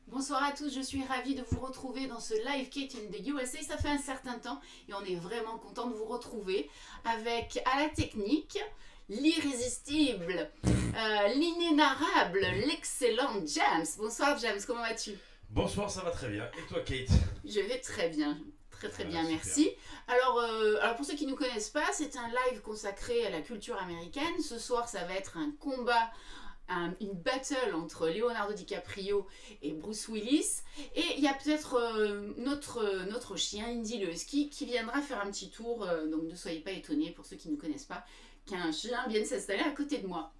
Bonsoir à tous, je suis ravie de vous retrouver dans ce live Kate in the USA. Ça fait un certain temps et on est vraiment content de vous retrouver avec à la technique l'irrésistible, l'inénarrable, l'excellent James. Bonsoir James, comment vas-tu? Bonsoir, ça va très bien. Et toi Kate? Je vais très bien. Très bien, super. merci. Alors pour ceux qui ne nous connaissent pas, c'est un live consacré à la culture américaine. Ce soir, ça va être un combat, une battle entre Leonardo DiCaprio et Bruce Willis. Et il y a peut-être notre chien, Indy le Husky, qui viendra faire un petit tour. Donc ne soyez pas étonnés, pour ceux qui ne connaissent pas, qu'un chien vienne s'installer à côté de moi.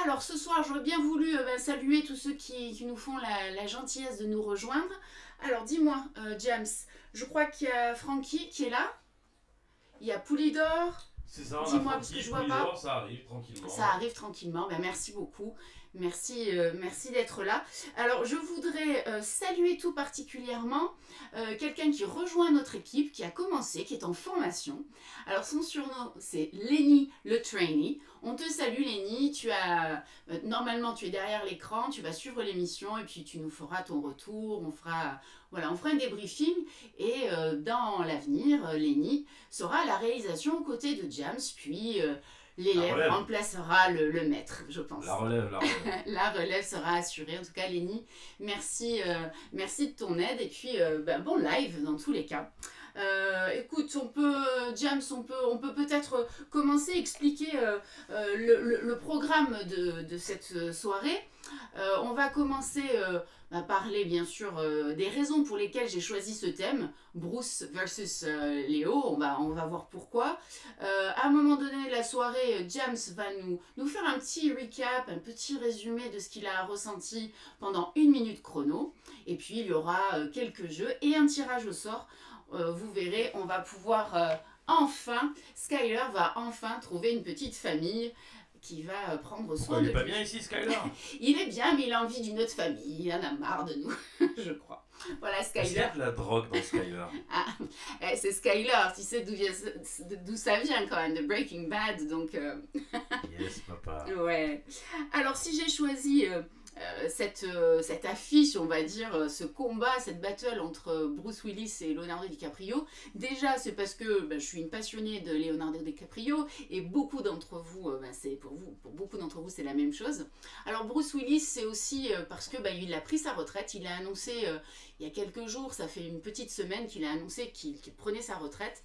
Alors ce soir, j'aurais bien voulu saluer tous ceux qui nous font la gentillesse de nous rejoindre. Alors dis-moi, James, je crois qu'il y a Francky qui est là. Il y a Poulidor. C'est ça, dis-moi parce que je vois pas. Ça arrive tranquillement. Ça arrive tranquillement. Ben, merci beaucoup. Merci, merci d'être là. Alors, je voudrais saluer tout particulièrement quelqu'un qui rejoint notre équipe, qui a commencé, qui est en formation. Alors, son surnom, c'est Lenny le Trainee. On te salue, Lenny. Normalement, tu es derrière l'écran, tu vas suivre l'émission et puis tu nous feras ton retour. On fera un débriefing. Et dans l'avenir, Lenny sera à la réalisation aux côtés de James, puis l'élève remplacera le maître, je pense. La relève. La relève sera assurée. En tout cas, Lenny, merci de ton aide. Et puis, bon live dans tous les cas. Écoute, James, on peut peut-être commencer à expliquer le programme de cette soirée. On va commencer à parler bien sûr des raisons pour lesquelles j'ai choisi ce thème, Bruce versus Léo. On va voir pourquoi. À un moment donné de la soirée, James va nous faire un petit recap, un petit résumé de ce qu'il a ressenti pendant 1 minute chrono. Et puis il y aura quelques jeux et un tirage au sort. Vous verrez, on va pouvoir Skyler va enfin trouver une petite famille qui va prendre soin de lui. Il est pas bien ici, Skyler? Il est bien, mais il a envie d'une autre famille. Il en a marre de nous, je crois. Voilà, Skyler. Est-ce qu'il y a de la drogue dans Skyler? C'est Skyler, tu sais d'où ça vient quand même, de Breaking Bad, donc... Yes, papa. Ouais. Alors, si j'ai choisi... cette affiche, on va dire, ce combat, cette battle entre Bruce Willis et Leonardo DiCaprio. Déjà, c'est parce que je suis une passionnée de Leonardo DiCaprio et beaucoup d'entre vous, pour beaucoup d'entre vous, c'est la même chose. Alors Bruce Willis, c'est aussi parce que il a pris sa retraite. Il a annoncé il y a quelques jours, ça fait une petite semaine qu'il a annoncé qu'il prenait sa retraite.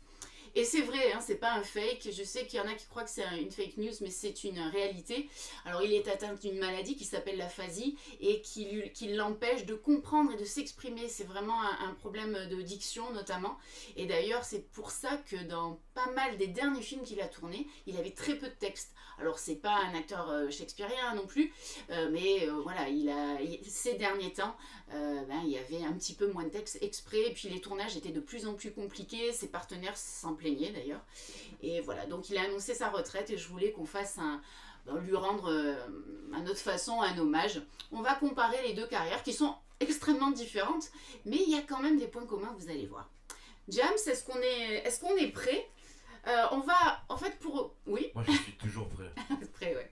Et c'est vrai, hein, c'est pas un fake. Je sais qu'il y en a qui croient que c'est une fake news, mais c'est une réalité. Alors, il est atteint d'une maladie qui s'appelle l'aphasie et qui l'empêche de comprendre et de s'exprimer. C'est vraiment un problème de diction, notamment. Et d'ailleurs, c'est pour ça que dans pas mal des derniers films qu'il a tournés, il avait très peu de texte. Alors, c'est pas un acteur shakespearien non plus, mais voilà, ces derniers temps, il y avait un petit peu moins de texte exprès. Et puis, les tournages étaient de plus en plus compliqués. Ses partenaires s'en plaignaient d'ailleurs. Et voilà, donc il a annoncé sa retraite et je voulais qu'on fasse lui rendre à notre façon un hommage. On va comparer les deux carrières qui sont extrêmement différentes, mais il y a quand même des points communs, vous allez voir. James, est-ce qu'on est prêt? On va, en fait, pour... Oui. Moi, je suis toujours prêt. Prêt, ouais.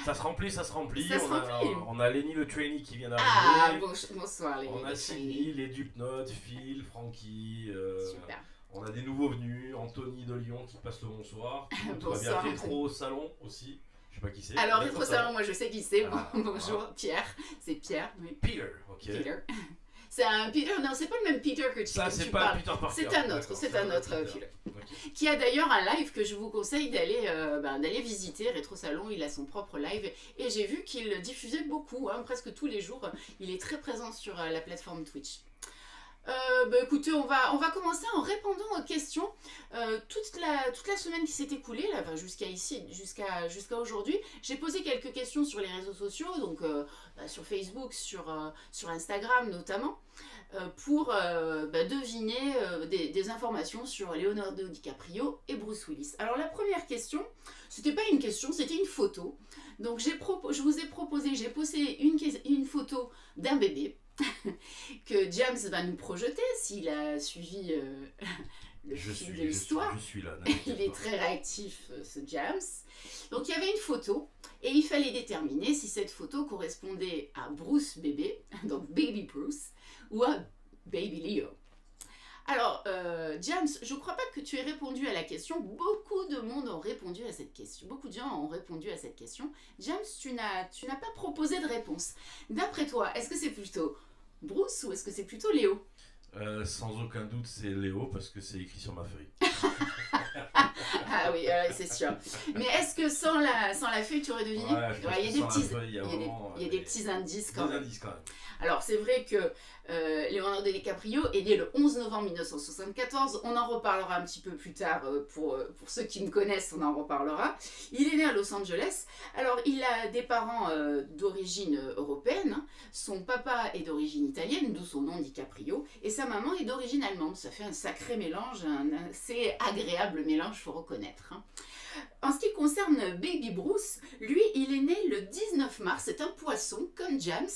Ça se remplit, ça se remplit. Ça se remplit. On a Lenny le trainee qui vient Ah, d'arriver. bonsoir les On a Sylvie, les Dupnotes, Phil, Francky. Super. On a des nouveaux venus, Anthony de Lyon qui passe le bonsoir. Tout va bien. Bonsoir, Rétro au salon aussi. Je sais pas qui c'est. Alors, Rétro Salon, moi je sais qui c'est. Ah, Bonjour, ah. Pierre. C'est Pierre, oui. Peter, ok. Peter. C'est un Peter, non, c'est pas le même Peter que Ça, dont c'est tu pas parles. Peter Parker. C'est un autre, D'accord, c'est un autre Peter. Ok. Qui a d'ailleurs un live que je vous conseille d'aller visiter. Rétro Salon, il a son propre live. Et j'ai vu qu'il diffusait beaucoup, hein, presque tous les jours. Il est très présent sur la plateforme Twitch. Écoutez, on va commencer en répondant aux questions. Toute la semaine qui s'est écoulée, là, enfin, jusqu'à jusqu'à aujourd'hui, j'ai posé quelques questions sur les réseaux sociaux, donc sur Facebook, sur Instagram notamment, pour deviner des informations sur Leonardo DiCaprio et Bruce Willis. Alors la première question, c'était pas une question, c'était une photo. Donc je vous ai proposé, j'ai posté une photo d'un bébé que James va nous projeter s'il a suivi le fil de l'histoire. Je suis là. Il est très réactif, ce James. Donc il y avait une photo et il fallait déterminer si cette photo correspondait à Bruce bébé, donc Baby Bruce, ou à Baby Leo. Alors, James, je ne crois pas que tu aies répondu à la question. Beaucoup de monde ont répondu à cette question. Beaucoup de gens ont répondu à cette question. James, tu n'as pas proposé de réponse. D'après toi, est-ce que c'est plutôt Bruce ou est-ce que c'est plutôt Léo? Sans aucun doute, c'est Léo parce que c'est écrit sur ma feuille. Ah oui, c'est sûr. Mais est-ce que sans la feuille, tu aurais deviné? Ouais, il y a des petits indices quand même. Alors, c'est vrai que Leonardo DiCaprio est né le 11 novembre 1974. On en reparlera un petit peu plus tard. Pour ceux qui me connaissent, on en reparlera. Il est né à Los Angeles. Alors, il a des parents d'origine européenne. Son papa est d'origine italienne, d'où son nom DiCaprio. Et sa maman est d'origine allemande. Ça fait un sacré mélange, un assez agréable mélange, il faut reconnaître. Hein. En ce qui concerne Baby Bruce, lui, il est né le 19 mars. C'est un poisson, comme James.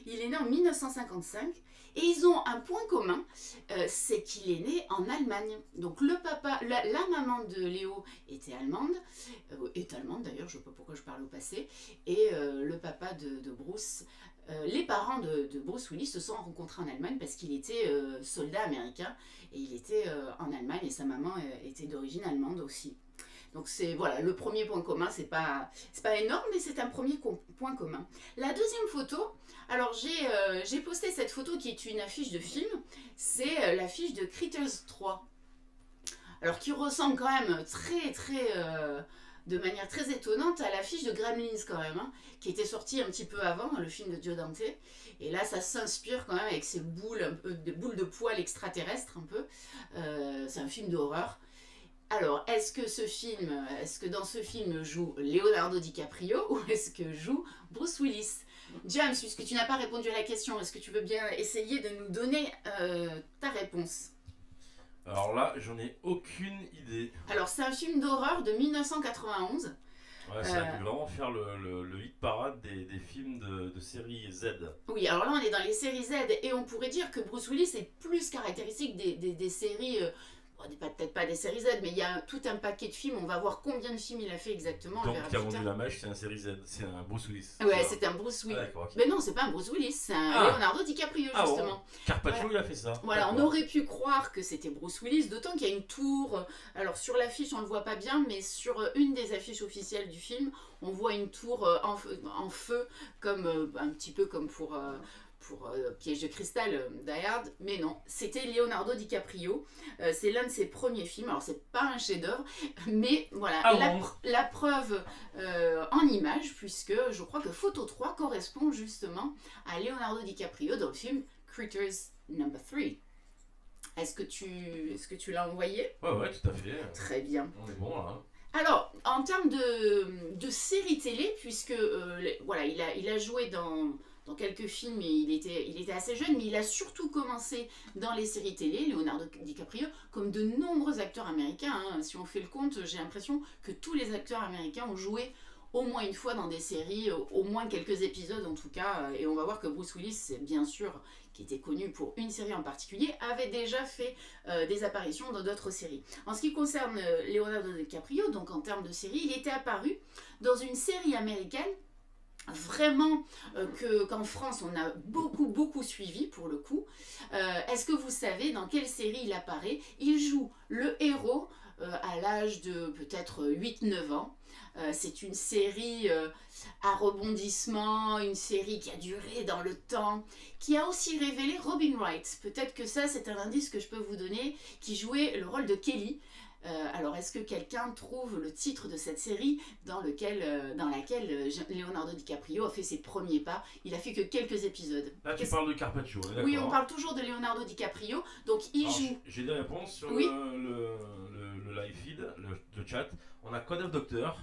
Il est né en 1955 et ils ont un point commun, c'est qu'il est né en Allemagne. Donc le papa, la maman de Léo était allemande d'ailleurs, je ne sais pas pourquoi je parle au passé, et le papa de Bruce, les parents de Bruce Willis se sont rencontrés en Allemagne parce qu'il était soldat américain et il était en Allemagne et sa maman était d'origine allemande aussi. Donc c'est voilà, le premier point commun, c'est pas énorme, mais c'est un premier point commun. La deuxième photo, alors j'ai posté cette photo qui est une affiche de film, c'est l'affiche de Critters 3. Alors qui ressemble quand même de manière très étonnante à l'affiche de Gremlins quand même, hein, qui était sortie un petit peu avant, le film de Joe Dante. Et là, ça s'inspire quand même avec ces boules, un peu, des boules de poils extraterrestres un peu. C'est un film d'horreur. Alors, est-ce que dans ce film joue Leonardo DiCaprio ou est-ce que joue Bruce Willis? James, puisque tu n'as pas répondu à la question, est-ce que tu veux bien essayer de nous donner ta réponse? Alors là, j'en ai aucune idée. Alors, c'est un film d'horreur de 1991. Ouais, ça a pu vraiment faire le hit parade des films de série Z. Oui, alors là, on est dans les séries Z et on pourrait dire que Bruce Willis est plus caractéristique des séries... peut-être pas des séries Z, mais il y a tout un paquet de films. On va voir combien de films il a fait exactement. Donc, qui a vendu la mèche, c'est un série Z, c'est un Bruce Willis. Ouais, c'est un Bruce Willis. Okay. Mais non, c'est pas un Bruce Willis, c'est un Leonardo DiCaprio, justement. Bon. Carpaccio, il a fait ça. Voilà, on aurait pu croire que c'était Bruce Willis, d'autant qu'il y a une tour. Alors, sur l'affiche, on le voit pas bien, mais sur une des affiches officielles du film, on voit une tour en feu, comme un petit peu comme pour Piège de cristal, Die Hard, mais non, c'était Leonardo DiCaprio, c'est l'un de ses premiers films, alors c'est pas un chef-d'œuvre, mais voilà, la preuve en image, puisque je crois que photo 3 correspond justement à Leonardo DiCaprio dans le film Critters Number 3. Est-ce que tu l'as envoyé? Ouais, tout à fait. Très bien. On est bon là. Alors, en termes de série télé, puisque voilà, il a joué dans quelques films, et il était assez jeune, mais il a surtout commencé dans les séries télé, Leonardo DiCaprio, comme de nombreux acteurs américains. Hein. Si on fait le compte, j'ai l'impression que tous les acteurs américains ont joué au moins une fois dans des séries, au moins quelques épisodes en tout cas, et on va voir que Bruce Willis, bien sûr, qui était connu pour une série en particulier, avait déjà fait des apparitions dans d'autres séries. En ce qui concerne Leonardo DiCaprio, donc en termes de série, il était apparu dans une série américaine vraiment qu'en France on a beaucoup suivi pour le coup. Est-ce que vous savez dans quelle série il apparaît? Il joue le héros à l'âge de peut-être 8-9 ans. C'est une série à rebondissement, une série qui a duré dans le temps, qui a aussi révélé Robin Wright. Peut-être que ça c'est un indice que je peux vous donner, qui jouait le rôle de Kelly. Alors, est-ce que quelqu'un trouve le titre de cette série dans laquelle Leonardo DiCaprio a fait ses premiers pas? Il a fait que quelques épisodes. Là, tu parles de Carpaccio, on est d'accord? Oui, on parle toujours de Leonardo DiCaprio. Donc, il joue... J'ai des réponses sur oui. le live feed, le chat. On a Code of Doctor.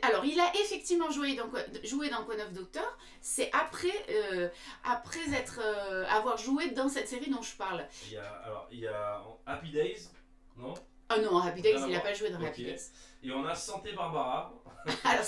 Alors, il a effectivement joué dans Code of Doctor. C'est après avoir joué dans cette série dont je parle. Il y a Happy Days, non? Ah non, Happy Days, il n'a pas joué dans Happy Days. Et on a Santé Barbara. Alors,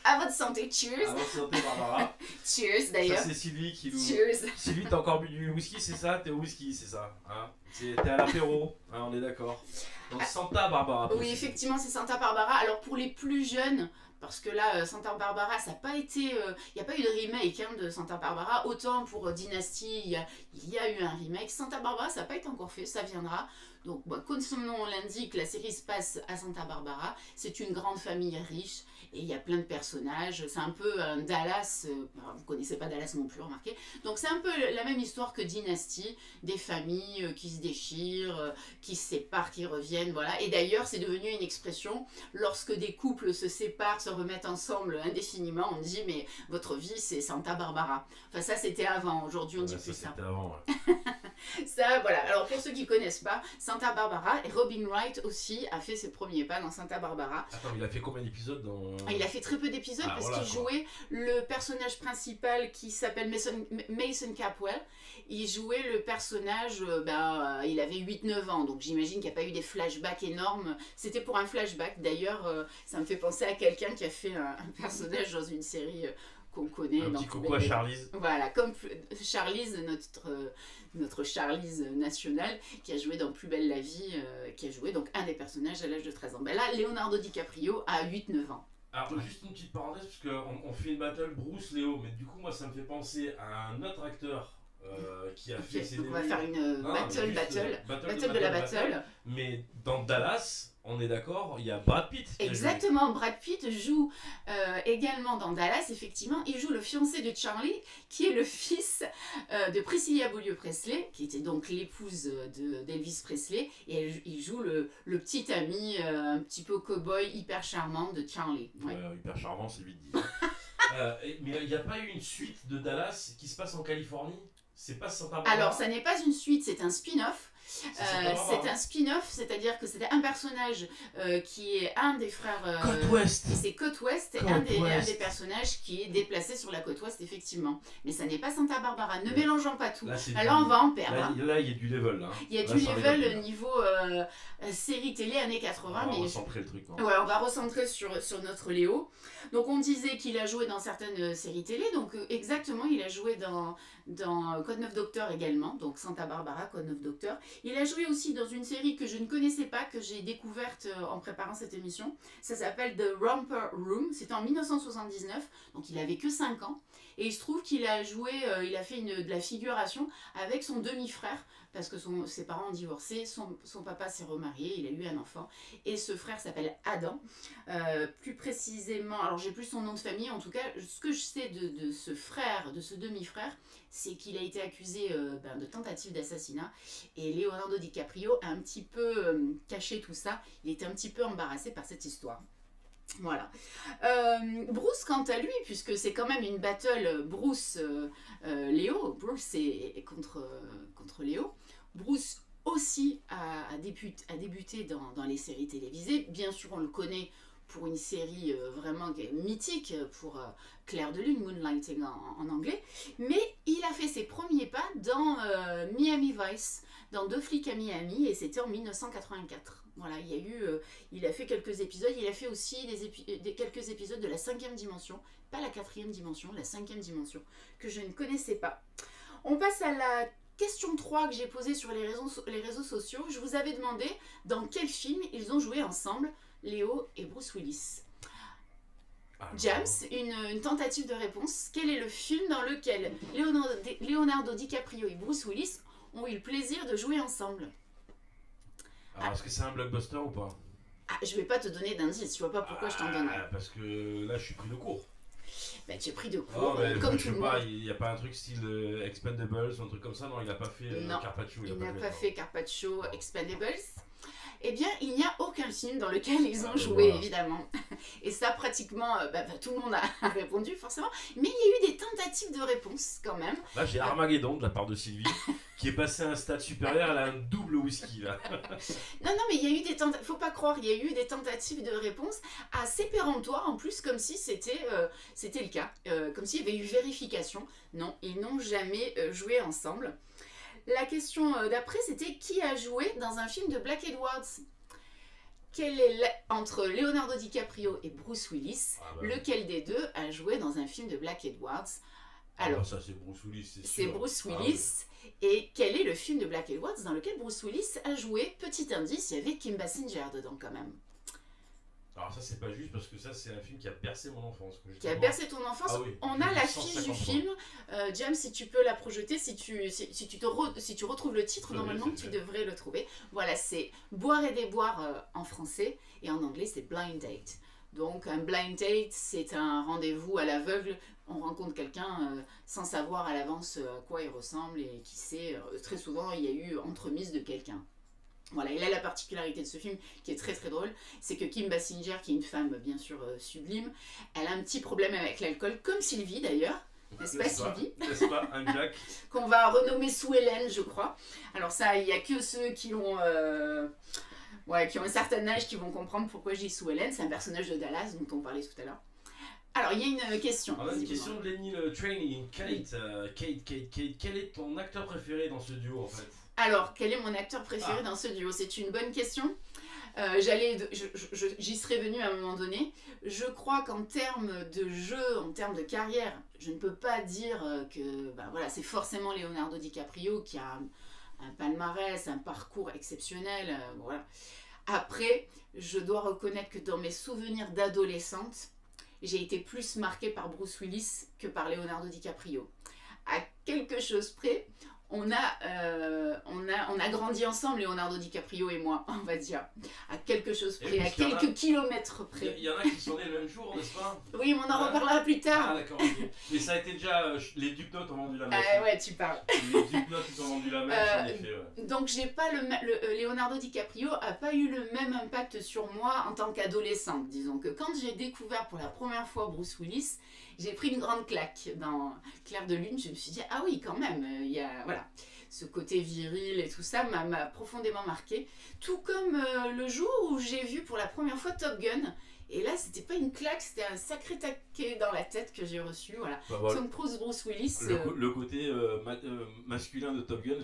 à votre santé, cheers. À votre santé Barbara. Cheers d'ailleurs. Ça c'est Sylvie qui nous... Cheers. Sylvie, t'as encore bu du whisky, c'est ça? T'es au whisky, c'est ça, hein? T'es à l'apéro, hein, on est d'accord. Donc Santa Barbara. Oui, effectivement, c'est Santa Barbara. Alors pour les plus jeunes... Parce que là, Santa Barbara, ça n'a pas été... Il n'y a pas eu de remake de Santa Barbara. Autant pour Dynasty, il y a eu un remake. Santa Barbara, ça n'a pas été encore fait, ça viendra. Donc, comme son nom l'indique, la série se passe à Santa Barbara. C'est une grande famille riche et il y a plein de personnages. C'est un peu un Dallas. Vous connaissez pas Dallas non plus, remarquez. Donc, c'est un peu la même histoire que Dynasty. Des familles qui se déchirent, qui se séparent, qui reviennent. Voilà. Et d'ailleurs, c'est devenu une expression. Lorsque des couples se séparent, se remettent ensemble indéfiniment, on dit mais votre vie c'est Santa Barbara. Enfin ça c'était avant, aujourd'hui on dit plus ça. C'était avant, ouais. Ça voilà, alors pour ceux qui connaissent pas, Santa Barbara, et Robin Wright aussi a fait ses premiers pas dans Santa Barbara. Attends, il a fait combien d'épisodes dans... Il a fait très peu d'épisodes parce qu'il jouait le personnage principal qui s'appelle Mason Capwell. Il jouait le personnage, il avait 8-9 ans, donc j'imagine qu'il n'y a pas eu des flashbacks énormes. C'était pour un flashback, d'ailleurs, ça me fait penser à quelqu'un qui a fait un personnage dans une série qu'on connaît. Un petit coucou à Charlize. Voilà, comme Charlize, notre Charlize nationale, qui a joué dans Plus belle la vie, qui a joué donc un des personnages à l'âge de 13 ans. Ben là, Leonardo DiCaprio a 8-9 ans. Alors, juste une petite parenthèse, parce qu'on fait une battle Bruce-Léo, mais du coup, moi, ça me fait penser à un autre acteur qui a fait ses débuts. On va faire une battle de la battle. Mais dans Dallas, on est d'accord, il y a Brad Pitt. Exactement, Brad Pitt joue également dans Dallas, effectivement. Il joue le fiancé de Charlie, qui est le fils de Priscilla Beaulieu-Presley, qui était donc l'épouse d'Elvis Presley. Et il joue le petit ami, un petit peu cow-boy, hyper charmant de Charlie. Ouais. Hyper charmant, c'est vite dit. Mais il n'y a pas eu une suite de Dallas qui se passe en Californie? C'est pas Santa Barbara? Alors, ça n'est pas une suite, c'est un spin-off. C'est un spin-off, c'est-à-dire que c'était un personnage qui est un des frères... Côte Ouest. C'est Côte Ouest, un des personnages qui est déplacé sur la Côte Ouest, effectivement. Mais ça n'est pas Santa Barbara, ne mélangeons pas tout. Là on va en perdre. Là, il y a du level. Là. Il y a du level niveau série télé années 80. On va recentrer le truc. Ouais, on va recentrer sur notre Léo. Donc on disait qu'il a joué dans certaines séries télé, donc exactement, il a joué dans Code of Doctor également, donc Santa Barbara, Code of Doctor. Il a joué aussi dans une série que je ne connaissais pas, que j'ai découverte en préparant cette émission. Ça s'appelle The Romper Room. C'était en 1979, donc il avait que 5 ans. Et il se trouve qu'il a joué, il a fait de la figuration avec son demi-frère, parce que ses parents ont divorcé, son papa s'est remarié, il a eu un enfant. Et ce frère s'appelle Adam. Plus précisément, alors j'ai plus son nom de famille, en tout cas, ce que je sais de ce frère, de ce demi-frère, c'est qu'il a été accusé de tentative d'assassinat. Et Leonardo DiCaprio a un petit peu caché tout ça. Il était un petit peu embarrassé par cette histoire. Voilà. Bruce, quant à lui, puisque c'est quand même une battle Bruce-Léo, Bruce est contre Léo, Bruce aussi a débuté dans les séries télévisées. Bien sûr, on le connaît pour une série vraiment mythique pour Clair de Lune, Moonlighting en anglais, mais il a fait ses premiers pas dans Miami Vice, dans Deux flics à Miami, et c'était en 1984. Voilà, il a fait quelques épisodes, il a fait aussi quelques épisodes de la 5e dimension, pas la 4e dimension, la 5e dimension, que je ne connaissais pas. On passe à la question 3 que j'ai posée sur les réseaux sociaux. Je vous avais demandé dans quel film ils ont joué ensemble, Léo et Bruce Willis. James, une tentative de réponse. Quel est le film dans lequel Leonardo DiCaprio et Bruce Willis ont eu le plaisir de jouer ensemble? Alors, est-ce que c'est un blockbuster ou pas? Je vais pas te donner d'indice, je vois pas pourquoi je t'en donnerais. Parce que là, je suis pris de court. Bah, tu es pris de court, comme tout le monde. monde. Il n'y a pas un truc style Expendables ou un truc comme ça? Non, il n'a pas fait Carpaccio. Il n'a pas fait Carpaccio, Expendables. Eh bien, il n'y a aucun film dans lequel ils ont joué, voilà. Évidemment. Et ça, pratiquement, tout le monde a répondu, forcément. Mais il y a eu des tentatives de réponse, quand même. Là, j'ai Armageddon, de la part de Sylvie, qui est passé à un stade supérieur, elle a un double whisky, là. Non, mais il y a eu des tentatives, faut pas croire, il y a eu des tentatives de réponse assez péremptoires, en plus, comme si c'était le cas. Comme s'il y avait eu vérification. Non, ils n'ont jamais joué ensemble. La question d'après, c'était qui a joué dans un film de Black Edwards? Quel est entre Leonardo DiCaprio et Bruce Willis, lequel des deux a joué dans un film de Black Edwards? Alors, ça c'est Bruce Willis, c'est sûr. C'est Bruce Willis. Et quel est le film de Black Edwards dans lequel Bruce Willis a joué? Petit indice, il y avait Kim Basinger dedans quand même. Alors ça c'est pas juste parce que ça c'est un film qui a bercé mon enfance. Qui a bercé ton enfance. Oui, on a l'affiche du film. James, si tu peux la projeter, si tu retrouves le titre, normalement tu devrais le trouver. Voilà, c'est Boire et déboire en français et en anglais c'est Blind Date. Donc un blind date, c'est un rendez-vous à l'aveugle. On rencontre quelqu'un sans savoir à l'avance à quoi il ressemble et qui sait. Très souvent il y a eu entremise de quelqu'un. Voilà, et là la particularité de ce film qui est très très drôle, c'est que Kim Basinger, qui est une femme bien sûr sublime, elle a un petit problème avec l'alcool, comme Sylvie d'ailleurs, n'est-ce pas Sylvie? N'est-ce pas, un Jack? Qu'on va renommer Sue Ellen, je crois. Alors ça, il n'y a que ceux qui ont un certain âge qui vont comprendre pourquoi je dis Sue Ellen, c'est un personnage de Dallas dont on parlait tout à l'heure. Alors, il y a une question. On a une question de Lenny Training. Kate, quel est ton acteur préféré dans ce duo en fait? Alors, quel est mon acteur préféré dans ce duo? C'est une bonne question. J'y serais venue à un moment donné. Je crois qu'en termes de jeu, en termes de carrière, je ne peux pas dire que c'est forcément Leonardo DiCaprio qui a un palmarès, un parcours exceptionnel. Voilà. Après, je dois reconnaître que dans mes souvenirs d'adolescente, j'ai été plus marquée par Bruce Willis que par Leonardo DiCaprio. À quelque chose près, on a grandi ensemble, Leonardo DiCaprio et moi, on va dire. À quelque chose près, à quelques kilomètres près. Il y en a qui sont nés le même jour, n'est-ce pas? Oui, mais on en reparlera plus tard. Ah d'accord, ok. Mais ça a été déjà... les Dupnotes ont vendu la mèche. Ouais, tu parles. Les Dupnotes ils ont vendu la mèche, en effet, ouais. Donc, j'ai pas Leonardo DiCaprio n'a pas eu le même impact sur moi en tant qu'adolescente. Disons que quand j'ai découvert pour la première fois Bruce Willis, j'ai pris une grande claque dans Clair de Lune. Je me suis dit, ah oui, quand même, il y a... Voilà. Ce côté viril et tout ça m'a profondément marqué. Tout comme le jour où j'ai vu pour la première fois Top Gun. Et là, c'était pas une claque, c'était un sacré taquet dans la tête que j'ai reçu. Voilà. Tom Cruise, Bruce Willis. Le côté masculin de Top Gun,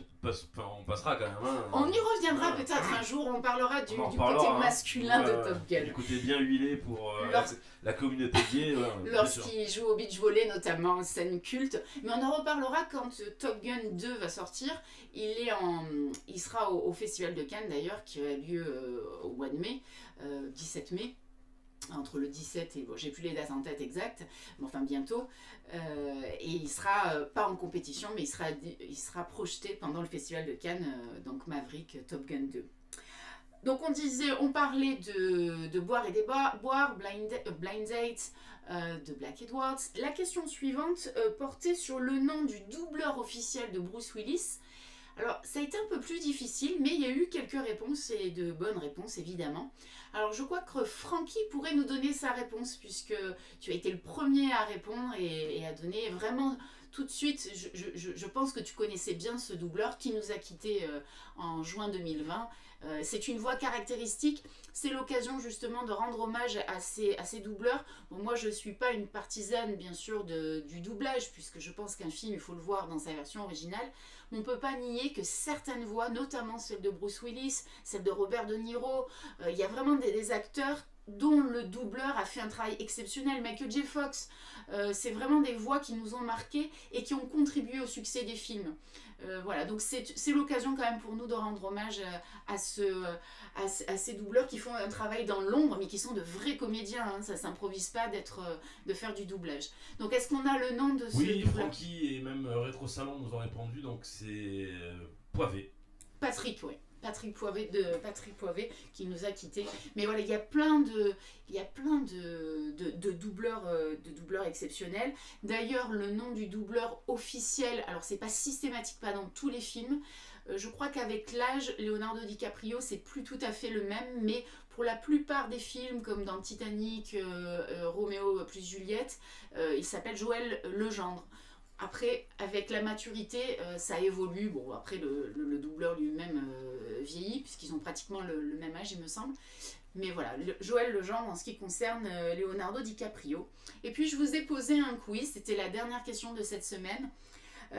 on passera quand même. Hein. On y reviendra peut-être un jour, on parlera du côté masculin de Top Gun. Du côté bien huilé pour la communauté gay. Lorsqu'il joue au beach volley, notamment, scène culte. Mais on en reparlera quand Top Gun 2 va sortir. Il sera au Festival de Cannes d'ailleurs, qui a lieu au mois de mai, 17 mai. Entre le 17 et... Bon, j'ai plus les dates en tête exactes, mais enfin bientôt. Et il sera pas en compétition, mais il sera projeté pendant le Festival de Cannes, donc Maverick, Top Gun 2. Donc on parlait de Boire et déboire, Blind Date, de Black Edwards. La question suivante portait sur le nom du doubleur officiel de Bruce Willis. Alors, ça a été un peu plus difficile, mais il y a eu quelques réponses et de bonnes réponses, évidemment. Alors, je crois que Francky pourrait nous donner sa réponse, puisque tu as été le premier à répondre et à donner vraiment tout de suite, je pense que tu connaissais bien ce doubleur qui nous a quittés en juin 2020. C'est une voix caractéristique, c'est l'occasion justement de rendre hommage à ces doubleurs. Bon, moi je ne suis pas une partisane bien sûr du doublage, puisque je pense qu'un film il faut le voir dans sa version originale, mais on ne peut pas nier que certaines voix, notamment celle de Bruce Willis, celle de Robert De Niro, il y a vraiment des acteurs dont le doubleur a fait un travail exceptionnel. Michael J. Fox, c'est vraiment des voix qui nous ont marqués et qui ont contribué au succès des films. Voilà, donc c'est l'occasion quand même pour nous de rendre hommage à ces doubleurs qui font un travail dans l'ombre, mais qui sont de vrais comédiens, hein. Ça ne s'improvise pas de faire du doublage. Donc est-ce qu'on a le nom de ce doubleur? Francky et même Rétro Salon nous ont répondu, donc c'est Poivet. Patrick, oui. Patrick Poivet qui nous a quittés. Mais voilà, il y a plein de doubleurs exceptionnels. D'ailleurs, le nom du doubleur officiel, alors c'est pas systématique, pas dans tous les films. Je crois qu'avec l'âge, Leonardo DiCaprio, c'est plus tout à fait le même, mais pour la plupart des films, comme dans Titanic, Roméo plus Juliette, il s'appelle Joël Legendre. Après, avec la maturité, ça évolue. Bon, après, le doubleur lui-même vieillit, puisqu'ils ont pratiquement le même âge, il me semble. Mais voilà, Joël Legendre en ce qui concerne Leonardo DiCaprio. Et puis, je vous ai posé un quiz, c'était la dernière question de cette semaine.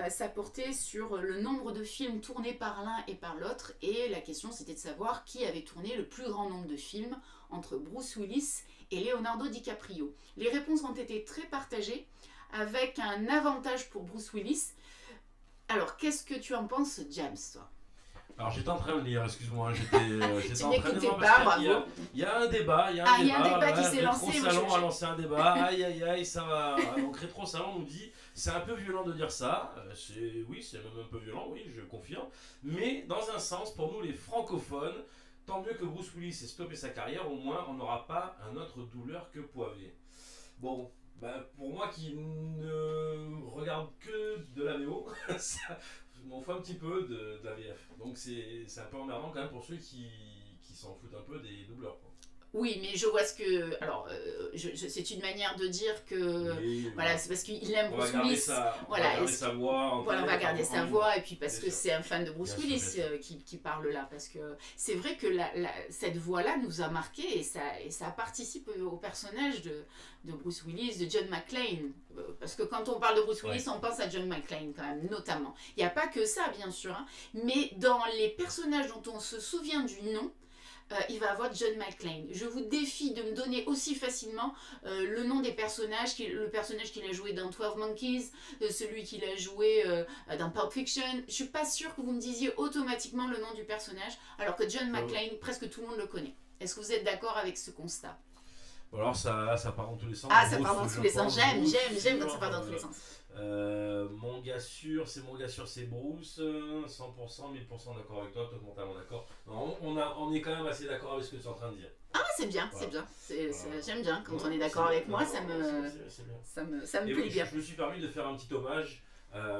Ça portait sur le nombre de films tournés par l'un et par l'autre. Et la question, c'était de savoir qui avait tourné le plus grand nombre de films entre Bruce Willis et Leonardo DiCaprio. Les réponses ont été très partagées, avec un avantage pour Bruce Willis. Alors, qu'est-ce que tu en penses, James, toi? Alors j'étais en train de lire, excuse-moi, j'étais en train de n'écoutais lire pas, parce qu'il bravo. il y a un débat, Il y a un débat qui s'est lancé. Rétro Salon a lancé un débat, aïe aïe aïe, ça va. Donc Rétro Salon nous dit, c'est un peu violent de dire ça, oui, c'est même un peu violent, oui, je confirme, mais dans un sens, pour nous les francophones, tant mieux que Bruce Willis ait stoppé sa carrière, au moins on n'aura pas un autre doubleur que Poivet. Bon. Bah, pour moi qui ne regarde que de la VO, ça m'en fout un petit peu de la VF. Donc c'est un peu emmerdant quand même pour ceux qui s'en foutent un peu des doubleurs, quoi. Oui, mais je vois ce que... Alors, c'est une manière de dire que... Oui, voilà, c'est parce qu'il aime Bruce Willis. On va garder sa voix. Voilà, on va garder sa voix, et puis parce que c'est un fan de Bruce Willis sûr. qui parle là. Parce que c'est vrai que cette voix-là nous a marqué et ça participe au personnage de Bruce Willis, de John McClane. Parce que quand on parle de Bruce Willis, on pense à John McClane quand même, notamment. Il n'y a pas que ça, bien sûr, hein, mais dans les personnages dont on se souvient du nom, il va avoir John McClane. Je vous défie de me donner aussi facilement le nom des personnages, le personnage qu'il a joué dans 12 Monkeys, celui qu'il a joué dans Pulp Fiction. Je suis pas sûre que vous me disiez automatiquement le nom du personnage, alors que John McClane, presque tout le monde le connaît. Est-ce que vous êtes d'accord avec ce constat? Alors ça part dans tous les sens. Ah, ça part dans tous les sens. J'aime quand ça part dans tous les sens. Mon gars sûr, c'est Bruce, 100%, 1000% d'accord avec toi, totalement d'accord. On est quand même assez d'accord avec ce que tu es en train de dire. Ah, c'est bien, voilà. C'est bien. J'aime bien quand on est d'accord avec moi, ça me plaît bien. Je me suis permis de faire un petit hommage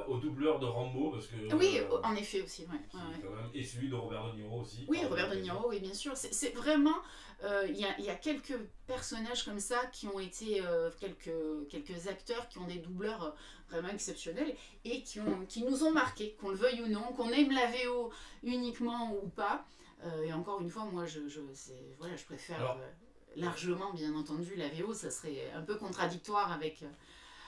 au doubleur de Rambo parce que oui, en effet aussi, ouais. Quand même, et celui de Robert De Niro aussi. Oui, Robert De Niro, oui, bien sûr. C'est vraiment, il y a quelques personnages comme ça qui ont été quelques acteurs qui ont des doubleurs vraiment exceptionnels et qui nous ont marqués, qu'on le veuille ou non, qu'on aime la VO uniquement ou pas. Et encore une fois, moi, je préfère largement, bien entendu, la VO. Ça serait un peu contradictoire avec.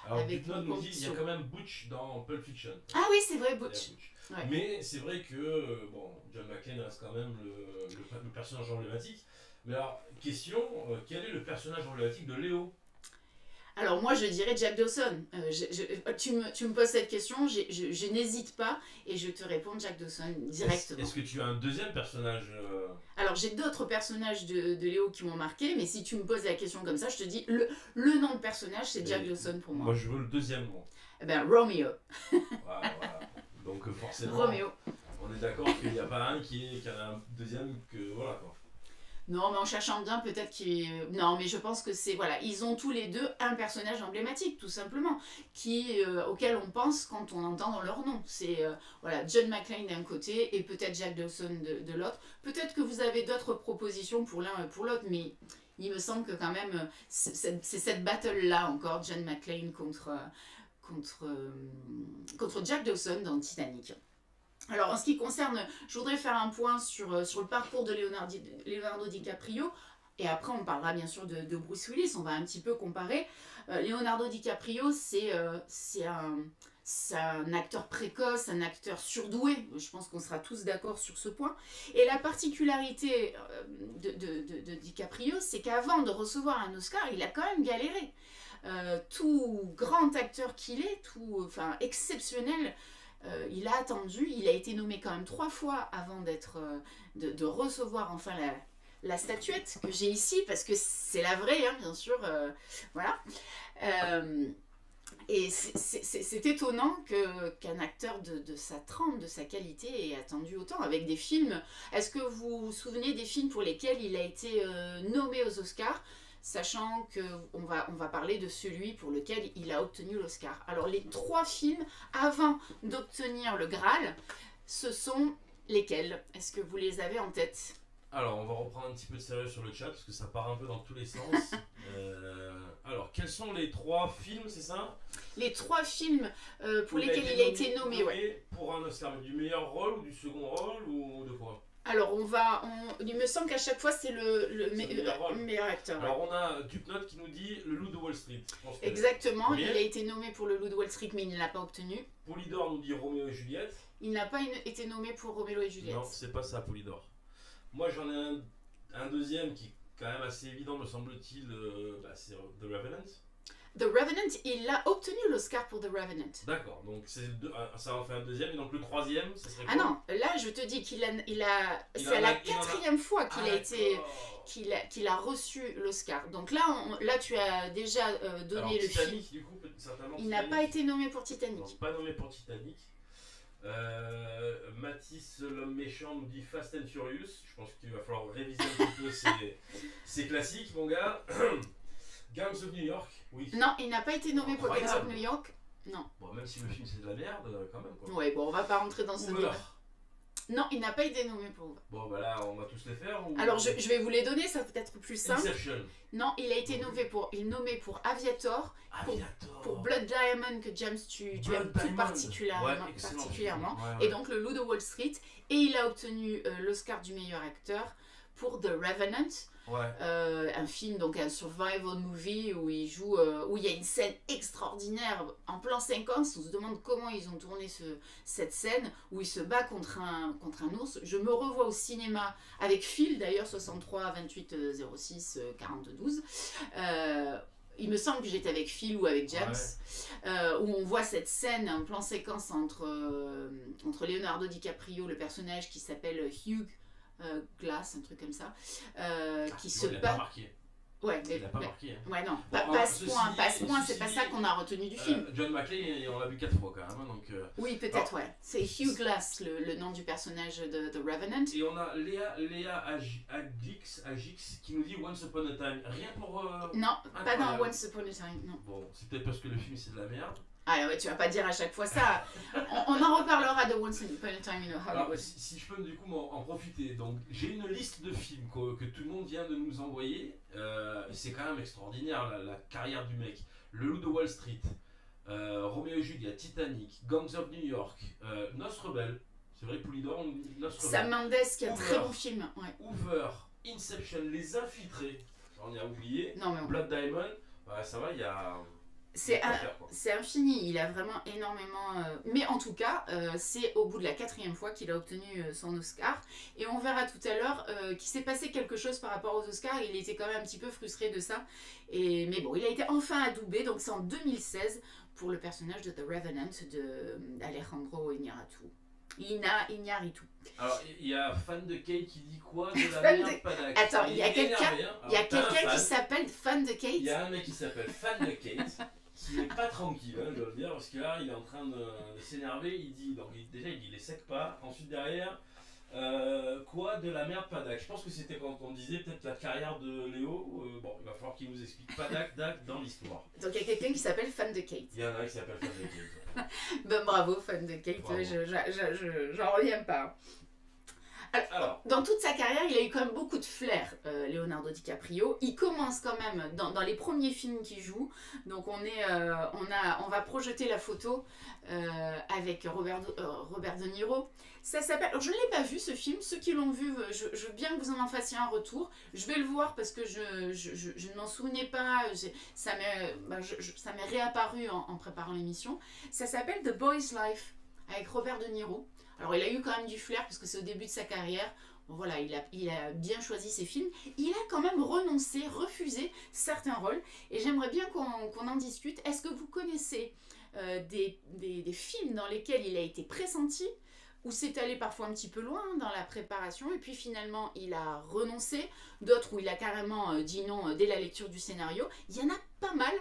Alors, Butnod nous dit il y a quand même Butch dans Pulp Fiction. Ah oui, c'est vrai, Butch. Ouais. Mais c'est vrai que John McClane reste quand même le personnage emblématique. Mais alors, question, quel est le personnage emblématique de Léo? Alors moi je dirais Jack Dawson. Tu me poses cette question, je n'hésite pas et je te réponds Jack Dawson directement. Est-ce que tu as un deuxième personnage Alors j'ai d'autres personnages de Léo qui m'ont marqué, mais si tu me poses la question comme ça, je te dis le nom de personnage c'est Jack Dawson pour moi. Moi je veux le deuxième nom. Eh ben Romeo. Voilà. Donc forcément, Romeo. On est d'accord qu'il n'y a pas un qui a un deuxième que voilà quoi. Non, mais en cherchant bien, peut-être qu'il... Non, mais je pense que c'est... Voilà, ils ont tous les deux un personnage emblématique, tout simplement, auquel on pense quand on entend dans leur nom. C'est John McClane d'un côté et peut-être Jack Dawson de l'autre. Peut-être que vous avez d'autres propositions pour l'un et pour l'autre, mais il me semble que quand même, c'est cette battle-là encore, John McClane contre contre Jack Dawson dans Titanic. Alors en ce qui concerne, je voudrais faire un point sur le parcours de Leonardo DiCaprio, et après on parlera bien sûr de Bruce Willis, on va un petit peu comparer. Leonardo DiCaprio c'est un acteur précoce, un acteur surdoué, je pense qu'on sera tous d'accord sur ce point. Et la particularité de DiCaprio, c'est qu'avant de recevoir un Oscar, il a quand même galéré. Tout grand acteur qu'il est, exceptionnel, il a attendu, il a été nommé quand même 3 fois avant de recevoir enfin la statuette que j'ai ici, parce que c'est la vraie, hein, bien sûr, voilà. Et c'est étonnant qu'un acteur de sa trempe, de sa qualité, ait attendu autant avec des films. Est-ce que vous vous souvenez des films pour lesquels il a été nommé aux Oscars, sachant qu'on va parler de celui pour lequel il a obtenu l'Oscar. Alors les 3 films avant d'obtenir le Graal, ce sont lesquels? Est-ce que vous les avez en tête? Alors, on va reprendre un petit peu de sérieux sur le chat parce que ça part un peu dans tous les sens. Alors, quels sont les 3 films, c'est ça? Les 3 films pour lesquels il a été nommé, ouais. Pour un Oscar, du meilleur rôle ou du second rôle ou de quoi? Alors, il me semble qu'à chaque fois, c'est le meilleur acteur. Alors, on a Dupnote qui nous dit Le Loup de Wall Street. Exactement, il a été nommé pour Le Loup de Wall Street, mais il ne l'a pas obtenu. Polydor nous dit Roméo et Juliette. Il n'a pas été nommé pour Roméo et Juliette. Non, c'est pas ça, Polydor. Moi, j'en ai un deuxième qui est quand même assez évident, me semble-t-il, c'est The Revenant. The Revenant, il a obtenu l'Oscar pour The Revenant. D'accord, donc ça en fait un deuxième, et donc le troisième, ça serait quoi? Ah non, là je te dis c'est la 4e fois qu'il a reçu l'Oscar. Donc là, tu as déjà donné. Alors, le Titanic, film. Du coup, certainement. Il n'a pas été nommé pour Titanic. Non, pas nommé pour Titanic. Mathis, l'homme méchant, nous dit Fast and Furious. Je pense qu'il va falloir réviser un petit peu ces classiques, mon gars. Gangs of New York, oui. Non, il n'a pas été nommé pour Gangs of New York. Non. Bon, même si le film c'est de la merde, quand même. Quoi. Ouais, bon, on va pas rentrer dans ce débat. Non, il n'a pas été nommé pour Hoover. Bon, bah là, on va tous les faire. Alors, je vais vous les donner, ça peut être plus simple. Inception. Non, il a été nommé pour Aviator, pour Blood Diamond, que James, tu aimes tout particulièrement. Ouais. Et donc, le Loup de Wall Street. Et il a obtenu l'Oscar du meilleur acteur pour The Revenant. Un film, donc un survival movie où il joue, où il y a une scène extraordinaire en plan séquence. On se demande comment ils ont tourné cette scène où il se bat contre un ours. Je me revois au cinéma avec Phil d'ailleurs, 63 28 06 42 12. Il me semble que j'étais avec Phil ou avec James, où on voit cette scène en plan séquence entre Leonardo DiCaprio, le personnage qui s'appelle Hugh Glass, un truc comme ça, qui se bat. Ouais, il l'a pas marqué. Hein. Ouais, non, pas à ce point, c'est pas ça qu'on a retenu du film. John McClane, on l'a vu 4 fois quand même. Donc, oui, peut-être, ouais. C'est Hugh Glass, le nom du personnage de The Revenant. Et on a Léa Agix qui nous dit Once Upon a Time. Rien pour. Non, pas dans Once Upon a Time, non. Bon, c'est peut-être parce que le film c'est de la merde. Ah ouais, tu vas pas dire à chaque fois ça. On en reparlera de Once Upon a Time in Hollywood. Alors, si je peux du coup en profiter. Donc, j'ai une liste de films que tout le monde vient de nous envoyer. C'est quand même extraordinaire la carrière du mec. Le Loup de Wall Street, Roméo et Juliette, Titanic, Gangs of New York, Nos Rebelles. C'est vrai, Polydor, Nos Rebelles. Sam Mendes qui a un très bon film. Ouais. Hoover, Inception, Les Infiltrés. On y a oublié. Non, mais Blood Diamond. Ça va, il y a. C'est infini, il a vraiment énormément... Mais en tout cas, c'est au bout de la 4e fois qu'il a obtenu son Oscar. Et on verra tout à l'heure qu'il s'est passé quelque chose par rapport aux Oscars. Il était quand même un petit peu frustré de ça. Mais bon, il a été enfin adoubé. Donc c'est en 2016 pour le personnage de The Revenant d'Alejandro Iñárritu. Iñárritu. Alors, il y a fan de Kate qui dit quoi de la merde Padak. Attends, il y a quelqu'un qui s'appelle fan de Kate. Il y a un mec qui s'appelle fan de Kate. Qui n'est pas tranquille, je dois le dire, parce que là, il est en train de s'énerver. Il dit, déjà, il dit les sec pas. Ensuite, derrière, quoi de la merde Padak. Je pense que c'était quand on disait peut-être la carrière de Léo. Bon, il va falloir qu'il nous explique Padak dans l'histoire. Donc, il y a quelqu'un qui s'appelle fan de Kate. Il y en a un qui s'appelle fan de Kate. Ben bravo, fan de Kate. J'en reviens pas. Alors, dans toute sa carrière, il a eu quand même beaucoup de flair, Leonardo DiCaprio. Il commence quand même dans les premiers films qu'il joue. Donc on va projeter la photo avec Robert De Niro. Ça s'appelle. Alors je ne l'ai pas vu ce film. Ceux qui l'ont vu, je veux bien que vous en fassiez un retour. Je vais le voir parce que je ne m'en souvenais pas. Ça m'est réapparu en préparant l'émission. Ça s'appelle The Boy's Life avec Robert De Niro. Alors il a eu quand même du flair parce que c'est au début de sa carrière. Bon, voilà, il a bien choisi ses films. Il a quand même refusé certains rôles. Et j'aimerais bien qu'on en discute. Est-ce que vous connaissez des films dans lesquels il a été pressenti, où c'est allé parfois un petit peu loin dans la préparation, et puis finalement il a renoncé, d'autres où il a carrément dit non dès la lecture du scénario. Il y en a pas mal,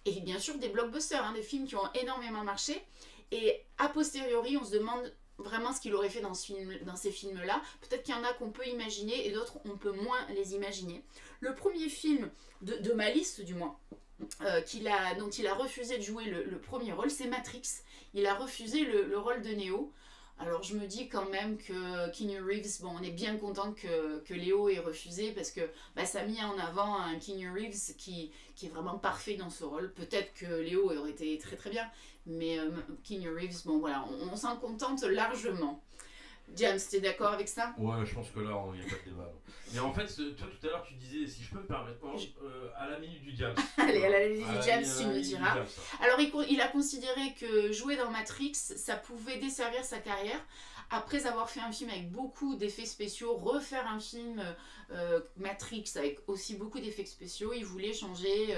et bien sûr des blockbusters, des films qui ont énormément marché, et a posteriori on se demande vraiment ce qu'il aurait fait dans ces films-là. Peut-être qu'il y en a qu'on peut imaginer, et d'autres on peut moins les imaginer. Le premier film de ma liste du moins, dont il a refusé de jouer le premier rôle, c'est Matrix. Il a refusé le rôle de Neo. Alors je me dis quand même que Keanu Reeves, bon, on est bien content que Léo ait refusé parce que ça a mis en avant un Keanu Reeves qui est vraiment parfait dans ce rôle. Peut-être que Léo aurait été très très bien, mais Keanu Reeves, bon voilà, on s'en contente largement. James, t'es d'accord avec ça? Ouais, je pense que là, il n'y a pas de débat. Mais en fait, toi tout à l'heure, tu disais, si je peux me permettre, à la minute du James. Allez, à la minute du James, tu nous diras. Alors, il a considéré que jouer dans Matrix, ça pouvait desservir sa carrière. Après avoir fait un film avec beaucoup d'effets spéciaux, refaire un film Matrix avec aussi beaucoup d'effets spéciaux, il voulait changer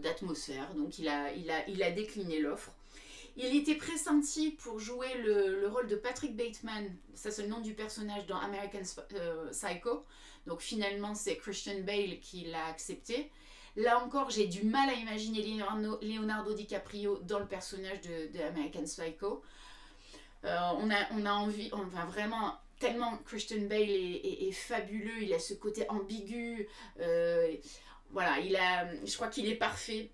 d'atmosphère. Donc, il a décliné l'offre. Il était pressenti pour jouer le rôle de Patrick Bateman, ça c'est le nom du personnage dans American Psycho. Donc finalement c'est Christian Bale qui l'a accepté. Là encore j'ai du mal à imaginer Leonardo DiCaprio dans le personnage de American Psycho. On a envie, vraiment tellement Christian Bale est fabuleux, il a ce côté ambigu. Voilà, je crois qu'il est parfait.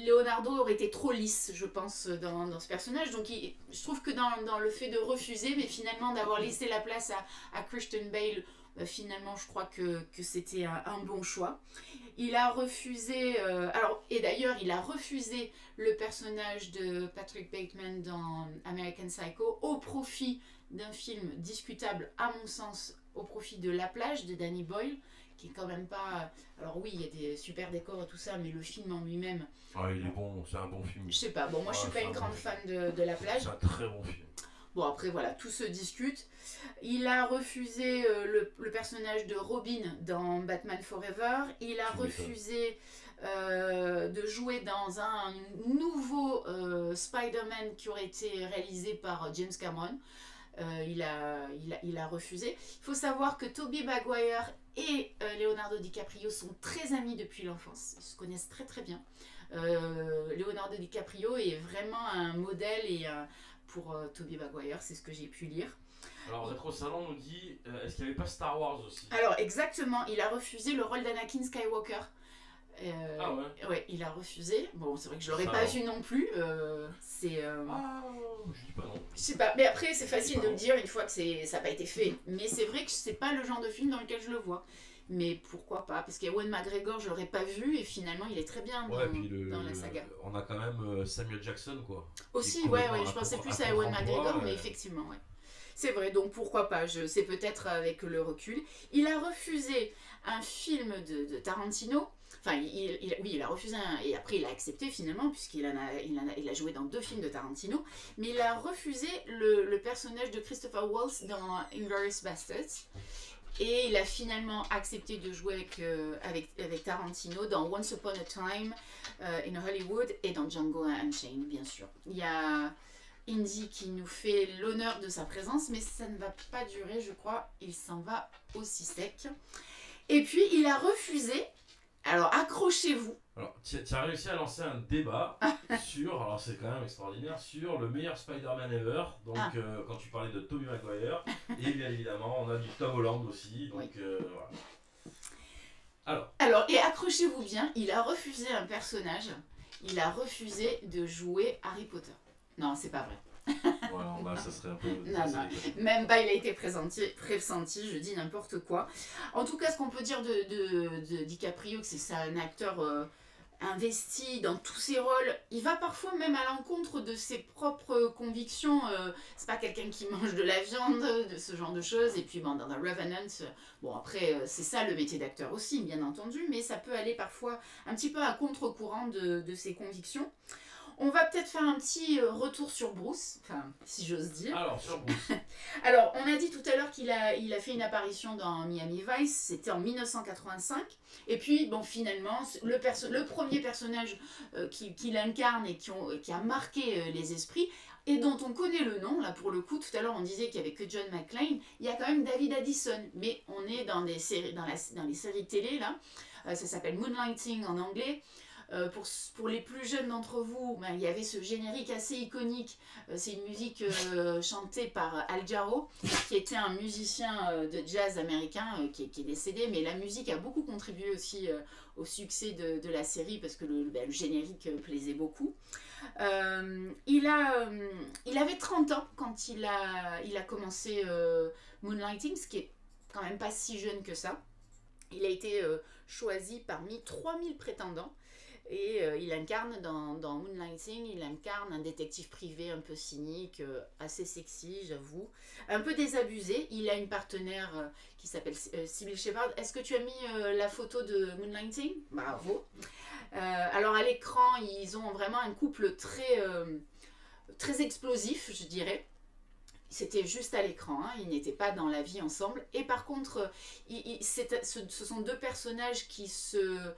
Leonardo aurait été trop lisse, je pense, dans ce personnage. Donc, je trouve que dans le fait de refuser, mais finalement d'avoir laissé la place à Christian Bale, finalement, je crois que c'était un bon choix. Il a refusé... et d'ailleurs, il a refusé le personnage de Patrick Bateman dans American Psycho au profit d'un film discutable, à mon sens, au profit de La Plage de Danny Boyle, qui est quand même pas... Alors oui, il y a des super décors et tout ça, mais le film en lui-même... Ah, il est bon, c'est un bon film. Je sais pas, bon, moi je suis pas une grande fan de La Plage. C'est un très bon film. Bon, après voilà, tout se discute. Il a refusé le personnage de Robin dans Batman Forever. Il a refusé de jouer dans un nouveau Spider-Man qui aurait été réalisé par James Cameron. Il a refusé. Il faut savoir que Tobey Maguire et Leonardo DiCaprio sont très amis depuis l'enfance. Ils se connaissent très très bien. Leonardo DiCaprio est vraiment un modèle pour Tobey Maguire, c'est ce que j'ai pu lire. Alors Rétro Salon nous dit, est-ce qu'il n'y avait pas Star Wars aussi? Alors exactement, il a refusé le rôle d'Anakin Skywalker. Ah ouais? Ouais, il a refusé. Bon, c'est vrai que je l'aurais pas vu non plus. C'est. Ah, je dis pas non. Je sais pas, mais après c'est facile de le dire une fois que ça n'a pas été fait. Mais c'est vrai que c'est pas le genre de film dans lequel je le vois. Mais pourquoi pas? Parce qu'Ewan McGregor, je l'aurais pas vu et finalement il est très bien dans la saga. On a quand même Samuel Jackson quoi. Aussi, ouais, je pensais plus à Ewan McGregor, mais effectivement, ouais. C'est vrai, donc pourquoi pas, c'est peut-être avec le recul. Il a refusé un film de Tarantino. Enfin, il a refusé et après il a accepté finalement, puisqu'il a joué dans 2 films de Tarantino. Mais il a refusé le personnage de Christopher Waltz dans Inglourious Basterds. Et il a finalement accepté de jouer avec Tarantino dans Once Upon a Time in Hollywood et dans Django Unchained, bien sûr. Il y a Indy qui nous fait l'honneur de sa présence, mais ça ne va pas durer, je crois. Il s'en va aussi sec. Et puis, il a refusé. Alors, accrochez-vous. Alors, tu as réussi à lancer un débat sur, alors c'est quand même extraordinaire, sur le meilleur Spider-Man ever. Donc, quand tu parlais de Tobey Maguire, et bien évidemment, on a du Tom Holland aussi. Donc, voilà. Alors, et accrochez-vous bien, il a refusé un personnage. Il a refusé de jouer Harry Potter. Non, c'est pas vrai. Voilà, là, ça serait un peu... Non, non, même pas, il a été pressenti, je dis n'importe quoi. En tout cas, ce qu'on peut dire de DiCaprio, c'est un acteur investi dans tous ses rôles. Il va parfois même à l'encontre de ses propres convictions. C'est pas quelqu'un qui mange de la viande, de ce genre de choses. Et puis bon, dans The Revenant, bon après, c'est ça le métier d'acteur aussi, bien entendu, mais ça peut aller parfois un petit peu à contre-courant de ses convictions. On va peut-être faire un petit retour sur Bruce, enfin, si j'ose dire. Alors, sur Bruce. Alors, on a dit tout à l'heure qu'il a fait une apparition dans Miami Vice, c'était en 1985. Et puis, bon, finalement, le premier personnage qu'il incarne et qui a marqué les esprits, et dont on connaît le nom, là pour le coup, tout à l'heure on disait qu'il n'y avait que John McClane, il y a quand même David Addison, mais on est dans les séries télé, là, ça s'appelle Moonlighting en anglais. Pour les plus jeunes d'entre vous, ben, il y avait ce générique assez iconique. C'est une musique chantée par Al Jarreau, qui était un musicien de jazz américain qui est décédé, mais la musique a beaucoup contribué aussi au succès de la série parce que le générique plaisait beaucoup. Il avait 30 ans quand il a commencé Moonlighting, ce qui est quand même pas si jeune que ça. Il a été choisi parmi 3000 prétendants. Et il incarne dans Moonlighting, il incarne un détective privé un peu cynique, assez sexy, j'avoue, un peu désabusé. Il a une partenaire qui s'appelle Sybil Shepherd. Est-ce que tu as mis la photo de Moonlighting? Bravo. Alors à l'écran, ils ont vraiment un couple très explosif, je dirais. C'était juste à l'écran, hein, ils n'étaient pas dans la vie ensemble. Et par contre, ce sont deux personnages qui se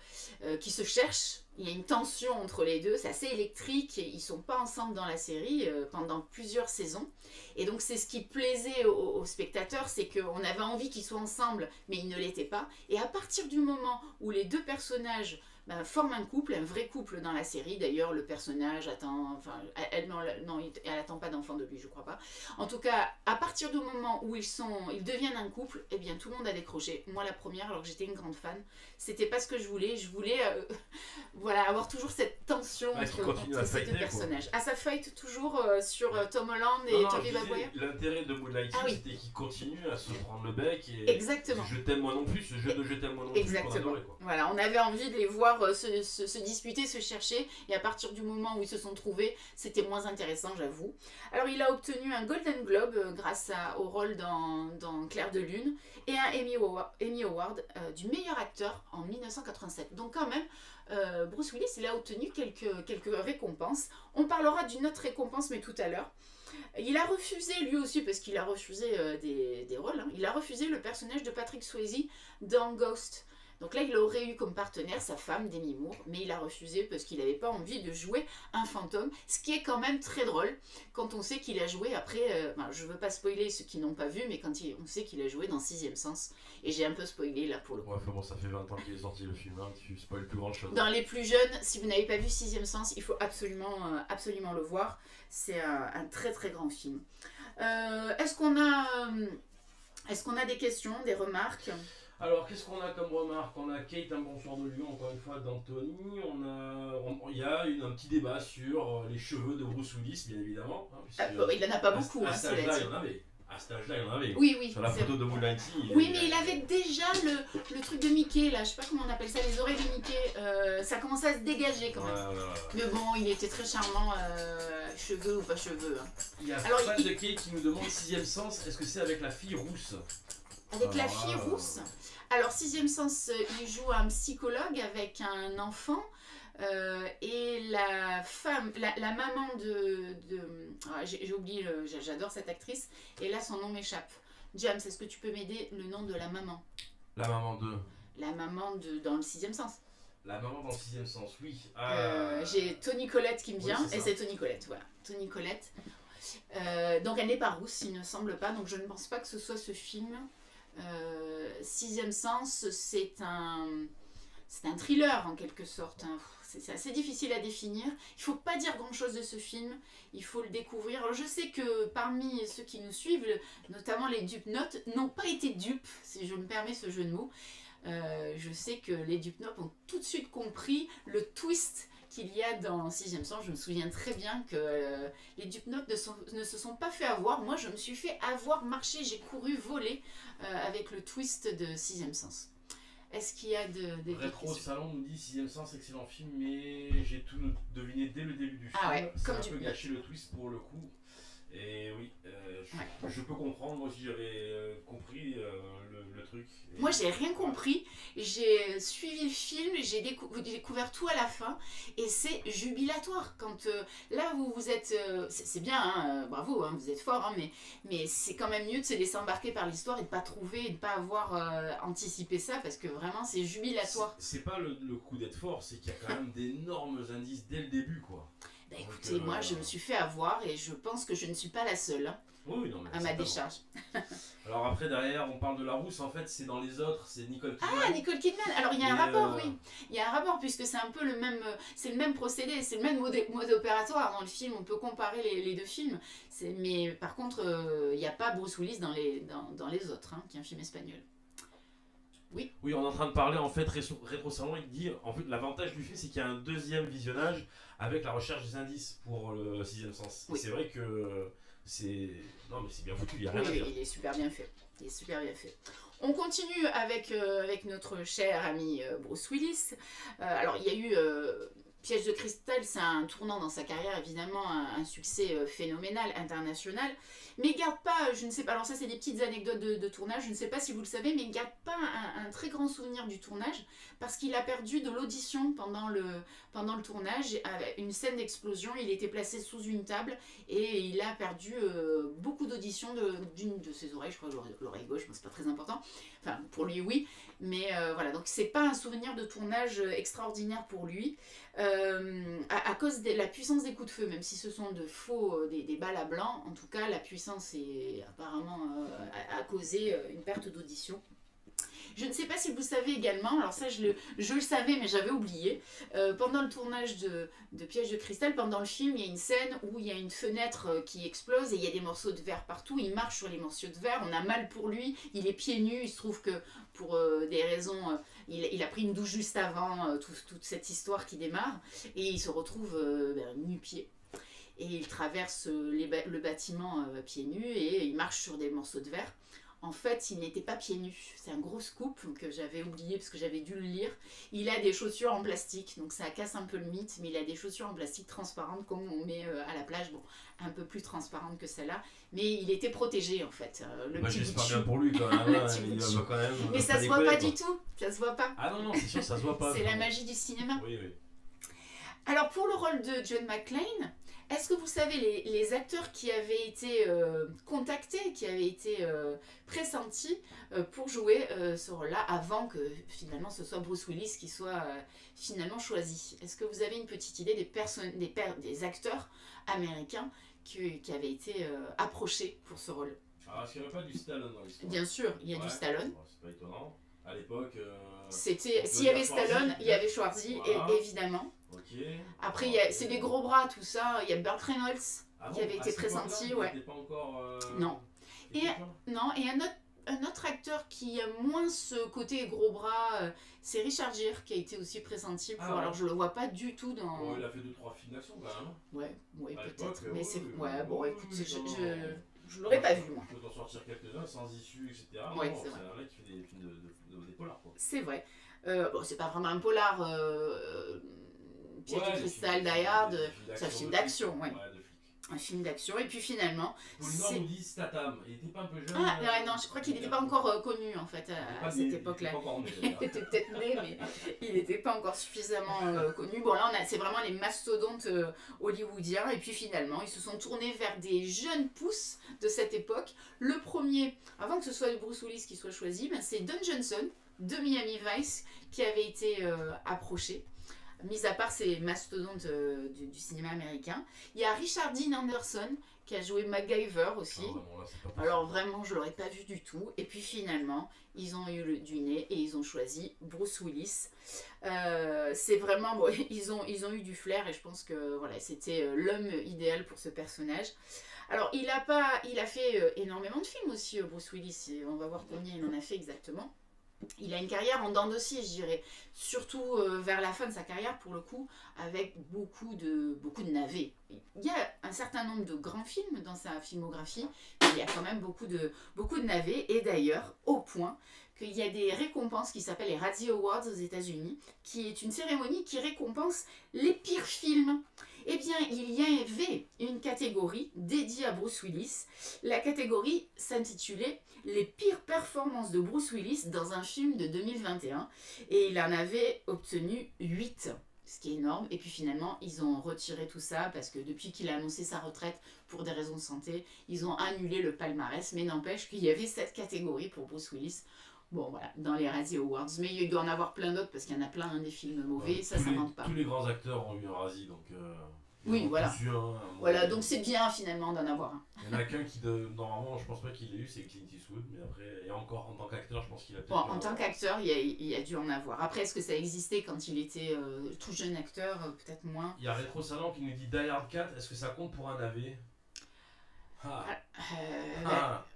cherchent. Il y a une tension entre les deux, c'est assez électrique. Ils ne sont pas ensemble dans la série pendant plusieurs saisons. Et donc c'est ce qui plaisait aux spectateurs, c'est qu'on avait envie qu'ils soient ensemble, mais ils ne l'étaient pas. Et à partir du moment où les deux personnages forment un couple, un vrai couple dans la série. D'ailleurs, le personnage attend... Enfin, elle attend pas d'enfant de lui, je crois pas. En tout cas, à partir du moment où ils deviennent un couple, eh bien, tout le monde a décroché. Moi, la première, alors que j'étais une grande fan, c'était pas ce que je voulais. Je voulais voilà, avoir toujours cette tension entre ces deux personnages. Ah, ça fight toujours sur Tom Holland et Tobey Maguire. L'intérêt de Moonlighting, c'était qu'il continue à se prendre le bec. Et exactement. Je t'aime moi non plus, ce jeu de Je t'aime moi non plus. Exactement. Qu'on adorait, quoi. Voilà, on avait envie de les voir se disputer, se chercher, et à partir du moment où ils se sont trouvés, c'était moins intéressant, j'avoue. Alors il a obtenu un Golden Globe grâce au rôle dans Clair de Lune, et un Emmy Award du meilleur acteur en 1987. Donc quand même, Bruce Willis, il a obtenu quelques récompenses. On parlera d'une autre récompense, mais tout à l'heure. Il a refusé, lui aussi, parce qu'il a refusé des rôles, hein, il a refusé le personnage de Patrick Swayze dans Ghost. Donc là, il aurait eu comme partenaire sa femme, Demi Moore, mais il a refusé parce qu'il n'avait pas envie de jouer un fantôme, ce qui est quand même très drôle quand on sait qu'il a joué après, je ne veux pas spoiler ceux qui n'ont pas vu, mais quand on sait qu'il a joué dans Sixième Sens, et j'ai un peu spoilé là pour le coup. Ouais, bon, ça fait 20 ans qu'il est sorti le film, hein, tu spoiles plus grand chose. Dans les plus jeunes, si vous n'avez pas vu Sixième Sens, il faut absolument le voir, c'est un très très grand film. Est-ce qu'on a des questions, des remarques ? Alors, qu'est-ce qu'on a comme remarque? On a Kate, un bonsoir de Lyon, encore une fois, d'Anthony. Il y a un petit débat sur les cheveux de Bruce Willis, bien évidemment. Hein, il n'en a pas beaucoup. À cet âge-là, il y en avait. À cet âge-là, il y en avait. Oui. Sur la photo de Moonlighting. Oui, mais il avait déjà le truc de Mickey, là. Je sais pas comment on appelle ça, les oreilles de Mickey. Ça commençait à se dégager quand même. Mais bon, il était très charmant, cheveux ou pas cheveux. Hein. Il y a fan de Kate qui nous demande Sixième Sens, est-ce que c'est avec la fille rousse? Avec la fille rousse. Alors, Sixième Sens, il joue un psychologue avec un enfant et la femme, la maman j'ai oublié, j'adore cette actrice, et là son nom m'échappe. James, est-ce que tu peux m'aider le nom de la maman? La maman de... La maman dans le Sixième Sens. La maman dans le Sixième Sens, oui. J'ai Toni Collette qui me vient, et c'est Toni Collette, voilà. Toni Collette. Donc elle n'est pas rousse, il ne semble pas, donc je ne pense pas que ce soit ce film. Sixième Sens, c'est un thriller en quelque sorte, hein. C'est assez difficile à définir. Il ne faut pas dire grand chose de ce film, il faut le découvrir. Alors je sais que parmi ceux qui nous suivent, notamment les dupes notes, n'ont pas été dupes, si je me permets ce jeu de mots. Je sais que les dupes notes ont tout de suite compris le twist qu'il y a dans Sixième Sens. Je me souviens très bien que les Duke Nukem ne se sont pas fait avoir. Moi, je me suis fait avoir, marcher, j'ai couru, voler avec le twist de Sixième Sens. Est-ce qu'il y a des Rétro questions? Salon nous dit Sixième Sens, excellent film, mais j'ai tout deviné dès le début du film. Ah ouais, ça a comme un du peu coup. gâché le twist pour le coup. Et oui, je peux comprendre, moi aussi j'avais compris le truc. Et Moi, j'ai rien compris. J'ai suivi le film, j'ai découvert tout à la fin, et c'est jubilatoire. Quand là, vous êtes, c'est bien, hein, bravo, hein, vous êtes fort, hein, mais c'est quand même mieux de se laisser embarquer par l'histoire et de pas trouver, et de pas avoir anticipé ça, parce que vraiment, c'est jubilatoire. C'est pas le coup d'être fort, c'est qu'il y a quand même d'énormes indices dès le début, quoi. Bah Donc, écoutez, moi, je me suis fait avoir, et je pense que je ne suis pas la seule hein, oui, non, mais à ma certainement. décharge. Alors après, derrière, on parle de la rousse, en fait, c'est dans les autres, c'est Nicole Kidman. Ah, Nicole Kidman. Alors il y a un Et, rapport, oui. Il y a un rapport puisque c'est un peu le même, c'est le même procédé, c'est le même mode opératoire dans le film. On peut comparer les deux films. Mais par contre, il n'y a pas Bruce Willis dans les autres, hein, qui est un film espagnol. Oui. Oui, on est en train de parler, en fait, Rétro Salon, il dit, en fait, l'avantage du film, c'est qu'il y a un deuxième visionnage avec la recherche des indices pour le Sixième Sens. Oui. Et c'est vrai que c'est... Non, mais c'est bien foutu, il n'y a rien Oui, à dire. il est super bien fait. Il est super bien fait. On continue avec notre cher ami Bruce Willis. Alors, il y a eu Piège de cristal, c'est un tournant dans sa carrière, évidemment, un succès phénoménal, international. Mais il garde pas, je ne sais pas, alors ça c'est des petites anecdotes de tournage, je ne sais pas si vous le savez, mais il garde pas un très grand souvenir du tournage, parce qu'il a perdu de l'audition pendant le tournage, une scène d'explosion, il était placé sous une table, et il a perdu beaucoup d'audition d'une de ses oreilles, je crois l'oreille gauche, mais c'est pas très important, enfin pour lui oui, mais voilà, donc c'est pas un souvenir de tournage extraordinaire pour lui, à cause de la puissance des coups de feu, même si ce sont de faux, des balles à blanc, en tout cas la puissance est apparemment a causé une perte d'audition. Je ne sais pas si vous savez également, alors ça je le savais mais j'avais oublié, pendant le tournage de Piège de cristal, pendant le film, il y a une scène où il y a une fenêtre qui explose et il y a des morceaux de verre partout, il marche sur les morceaux de verre, on a mal pour lui, il est pieds nus, il se trouve que pour des raisons, il a pris une douche juste avant toute cette histoire qui démarre et il se retrouve nu-pieds. Et il traverse le bâtiment pieds nus et il marche sur des morceaux de verre. En fait, il n'était pas pieds nus. C'est un gros scoop que j'avais oublié parce que j'avais dû le lire. Il a des chaussures en plastique, donc ça casse un peu le mythe, mais il a des chaussures en plastique transparentes comme on met à la plage. Bon, un peu plus transparentes que celle-là, mais il était protégé en fait. Moi j'espère bien pour lui quand même, hein, il va quand même... Mais ça se voit pas du tout, ça se voit pas. Ah non, c'est sûr, ça se voit pas. C'est la magie du cinéma. Oui, oui. Alors pour le rôle de John McClane, est-ce que vous savez les acteurs qui avaient été contactés, qui avaient été pressentis pour jouer ce rôle-là avant que finalement ce soit Bruce Willis qui soit finalement choisi? Est-ce que vous avez une petite idée des acteurs américains qui avaient été approchés pour ce rôle? Alors est-ce qu'il n'y avait pas du Stallone dans l'histoire? Bien sûr, il y a du Stallone. Bon, c'est pas étonnant. À l'époque... S'il y avait Stallone, il y avait Schwarzy, voilà. évidemment. Okay. Après, c'est des gros bras, tout ça. Il y a Burt Reynolds qui avait été pressenti. Ouais. Pas encore, non. Et un autre acteur qui a moins ce côté gros bras, c'est Richard Gere qui a été aussi pressenti. Pour, alors je le vois pas du tout dans... Oh, il a fait 2-3 films d'action quand même. Ouais, peut-être. Mais c'est... bon, écoute, je l'aurais pas vu moi. Je peux t'en sortir quelques-uns sans issue, etc. Ouais, c'est un mec qui fait des films des polars. C'est vrai. Bon, c'est pas vraiment un polar. Piège de cristal, Die Hard, c'est un film d'action, ouais. Un film d'action, et puis finalement... Pauline nous dit Statham, il était pas un peu jeune. Ah, non, je crois qu'il n'était pas encore connu en fait à cette époque-là. Il était peut-être né, mais il n'était pas encore suffisamment connu. Bon, là, c'est vraiment les mastodontes hollywoodiens, et puis finalement, ils se sont tournés vers des jeunes pousses de cette époque. Le premier, avant que ce soit Bruce Willis qui soit choisi, ben, c'est Don Johnson de Miami Vice qui avait été approché. Mis à part ces mastodontes du cinéma américain. Il y a Richard Dean Anderson qui a joué MacGyver aussi. Alors vraiment, je ne l'aurais pas vu du tout. Et puis finalement, ils ont eu du nez et ils ont choisi Bruce Willis. C'est vraiment... Bon, ils ont eu du flair et je pense que voilà, c'était l'homme idéal pour ce personnage. Alors, il a fait énormément de films aussi, Bruce Willis. On va voir combien il en a fait exactement. il a une carrière en dents de scie, je dirais. Surtout vers la fin de sa carrière, pour le coup, avec beaucoup de navets. Il y a un certain nombre de grands films dans sa filmographie, mais il y a quand même beaucoup de navets. Et d'ailleurs, au point qu'il y a des récompenses qui s'appellent les Razzie Awards aux États-Unis, qui est une cérémonie qui récompense les pires films. Eh bien, il y avait une catégorie dédiée à Bruce Willis. La catégorie s'intitulait les pires performances de Bruce Willis dans un film de 2021. Et il en avait obtenu 8, ce qui est énorme. Et puis finalement, ils ont retiré tout ça parce que depuis qu'il a annoncé sa retraite pour des raisons de santé, ils ont annulé le palmarès. Mais n'empêche qu'il y avait cette catégorie pour Bruce Willis. Bon, voilà, dans les Razzie Awards. Mais il doit en avoir plein d'autres parce qu'il y en a plein, des films mauvais, ça manque pas. Tous les grands acteurs ont eu un Razzie, donc... oui, voilà. Voilà, donc c'est bien finalement d'en avoir un. Il y en a qu'un qui, normalement, je pense pas qu'il l'ait eu, c'est Clint Eastwood, mais après, et encore en tant qu'acteur, je pense qu'il a peut-être. Bon, en tant qu'acteur, il a dû en avoir. Après, est-ce que ça existait quand il était tout jeune acteur? Peut-être moins. Il y a Rétro Salon qui nous dit Die Hard 4, est-ce que ça compte pour un AV?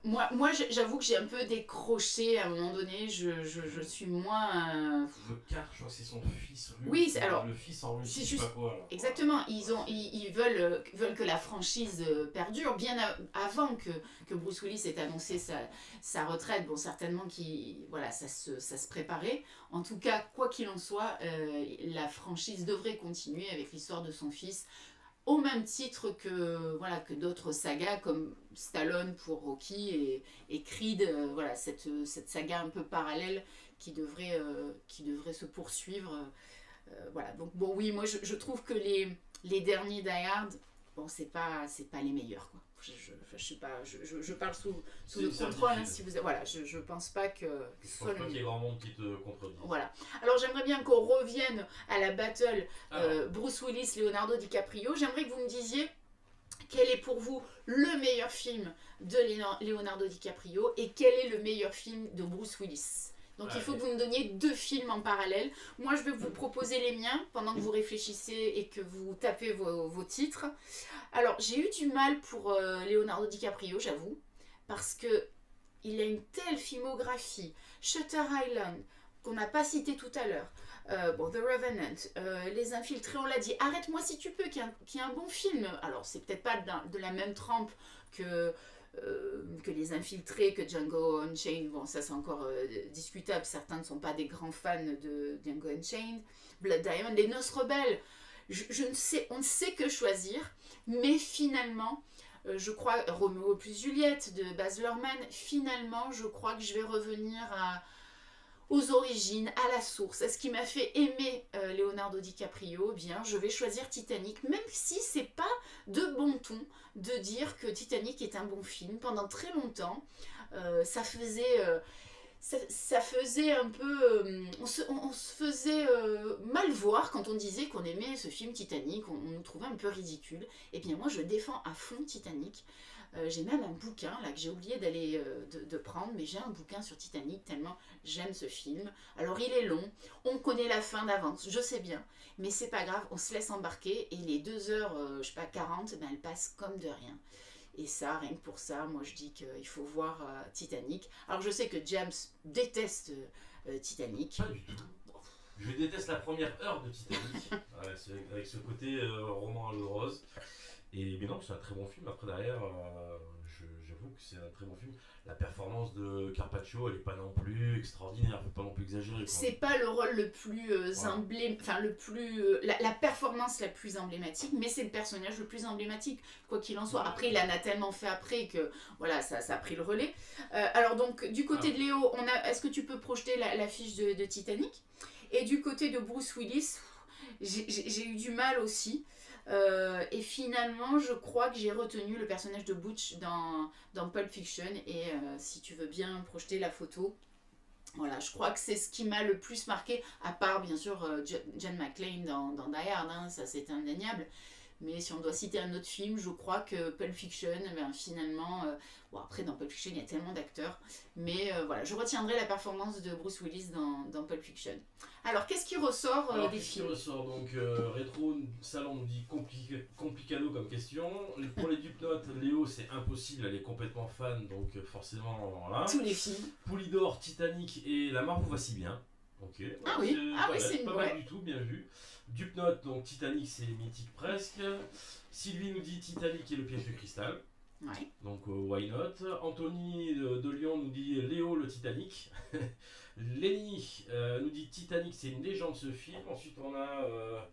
Moi j'avoue que j'ai un peu décroché à un moment donné, je suis moins... Le 4, je crois que c'est son fils russe. Oui, alors... Le fils en russe, je sais pas quoi. Alors. Exactement, ils veulent que la franchise perdure, bien avant que Bruce Willis ait annoncé sa retraite. Bon, certainement voilà, ça se préparait. En tout cas, quoi qu'il en soit, la franchise devrait continuer avec l'histoire de son fils. Au même titre que d'autres sagas comme Stallone pour Rocky et Creed, voilà, cette saga un peu parallèle qui devrait se poursuivre. Voilà, donc bon, oui, moi je trouve que les derniers Die Hard, bon, c'est pas les meilleurs, quoi. Je parle sous le contrôle, hein, si vous... Voilà, je pense pas que... Je pense pas qu'il y ait grand monde qui te contredise. Voilà. Alors j'aimerais bien qu'on revienne à la battle Bruce Willis, Leonardo DiCaprio. J'aimerais que vous me disiez quel est pour vous le meilleur film de Leonardo DiCaprio et quel est le meilleur film de Bruce Willis. Donc il faut que vous me donniez 2 films en parallèle. Moi je vais vous proposer les miens pendant que vous réfléchissez et que vous tapez vos titres. Alors j'ai eu du mal pour Leonardo DiCaprio, j'avoue, parce que il a une telle filmographie. Shutter Island, qu'on n'a pas cité tout à l'heure. The Revenant, Les Infiltrés, on l'a dit. Arrête-moi si tu peux, qui est un bon film. Alors c'est peut-être pas de la même trempe que Les Infiltrés, que Django Unchained. Bon, ça c'est encore discutable. Certains ne sont pas des grands fans de Django Unchained. Blood Diamond, Les Noces Rebelles. On ne sait que choisir, mais finalement, je crois, Roméo plus Juliette de Baz Luhrmann, finalement, je crois que je vais revenir aux origines, à la source, à ce qui m'a fait aimer Leonardo DiCaprio. Bien, je vais choisir Titanic, même si c'est pas de bon ton de dire que Titanic est un bon film. Pendant très longtemps, ça faisait un peu... on se faisait mal voir quand on disait qu'on aimait ce film Titanic, on nous trouvait un peu ridicule. Et bien moi je défends à fond Titanic. J'ai même un bouquin là que j'ai oublié d'aller de prendre, mais j'ai un bouquin sur Titanic tellement j'aime ce film. Alors il est long, on connaît la fin d'avance, je sais bien, mais c'est pas grave, on se laisse embarquer et les 2h, je sais pas, 40, ben, elles passent comme de rien. Et ça, rien que pour ça, moi je dis qu'il faut voir Titanic. Alors je sais que James déteste Titanic. Pas du tout. Je déteste la première heure de Titanic, avec ce côté roman à l'eau de rose. Mais non, c'est un très bon film. Après, derrière, j'avoue que c'est un très bon film. La performance de Carpaccio, elle est pas non plus extraordinaire, pas non plus exagérée. C'est pas le rôle le plus la performance la plus emblématique, mais c'est le personnage le plus emblématique, quoi qu'il en soit. Après, il en a tellement fait après que voilà, ça a pris le relais. Alors donc, du côté de Léo, est-ce que tu peux projeter l'affiche de Titanic? Et du côté de Bruce Willis, j'ai eu du mal aussi. Et finalement je crois que j'ai retenu le personnage de Butch dans Pulp Fiction et si tu veux bien projeter la photo, voilà, je crois que c'est ce qui m'a le plus marqué, à part bien sûr John McClane dans Die Hard, hein, ça c'est indéniable, Mais si on doit citer un autre film, je crois que Pulp Fiction, ben, finalement, bon après dans Pulp Fiction il y a tellement d'acteurs, mais voilà, je retiendrai la performance de Bruce Willis dans Pulp Fiction. Alors qu'est-ce qui ressort des films? Qui ressort donc Rétro Salon nous dit complicado comme question. Pour les Dupnotes, Léo c'est impossible, elle est complètement fan, donc forcément voilà. Tous les films. Poulidor, Titanic et La Mare vous va si bien. Ok. Ah oui, c'est pas mal du tout, bien vu. Dupnote, donc Titanic c'est mythique presque. Sylvie nous dit Titanic et le piège de cristal. Ouais. Donc why not. Anthony de Lyon nous dit Léo le Titanic. Lenny nous dit Titanic c'est une légende ce film. Ensuite on a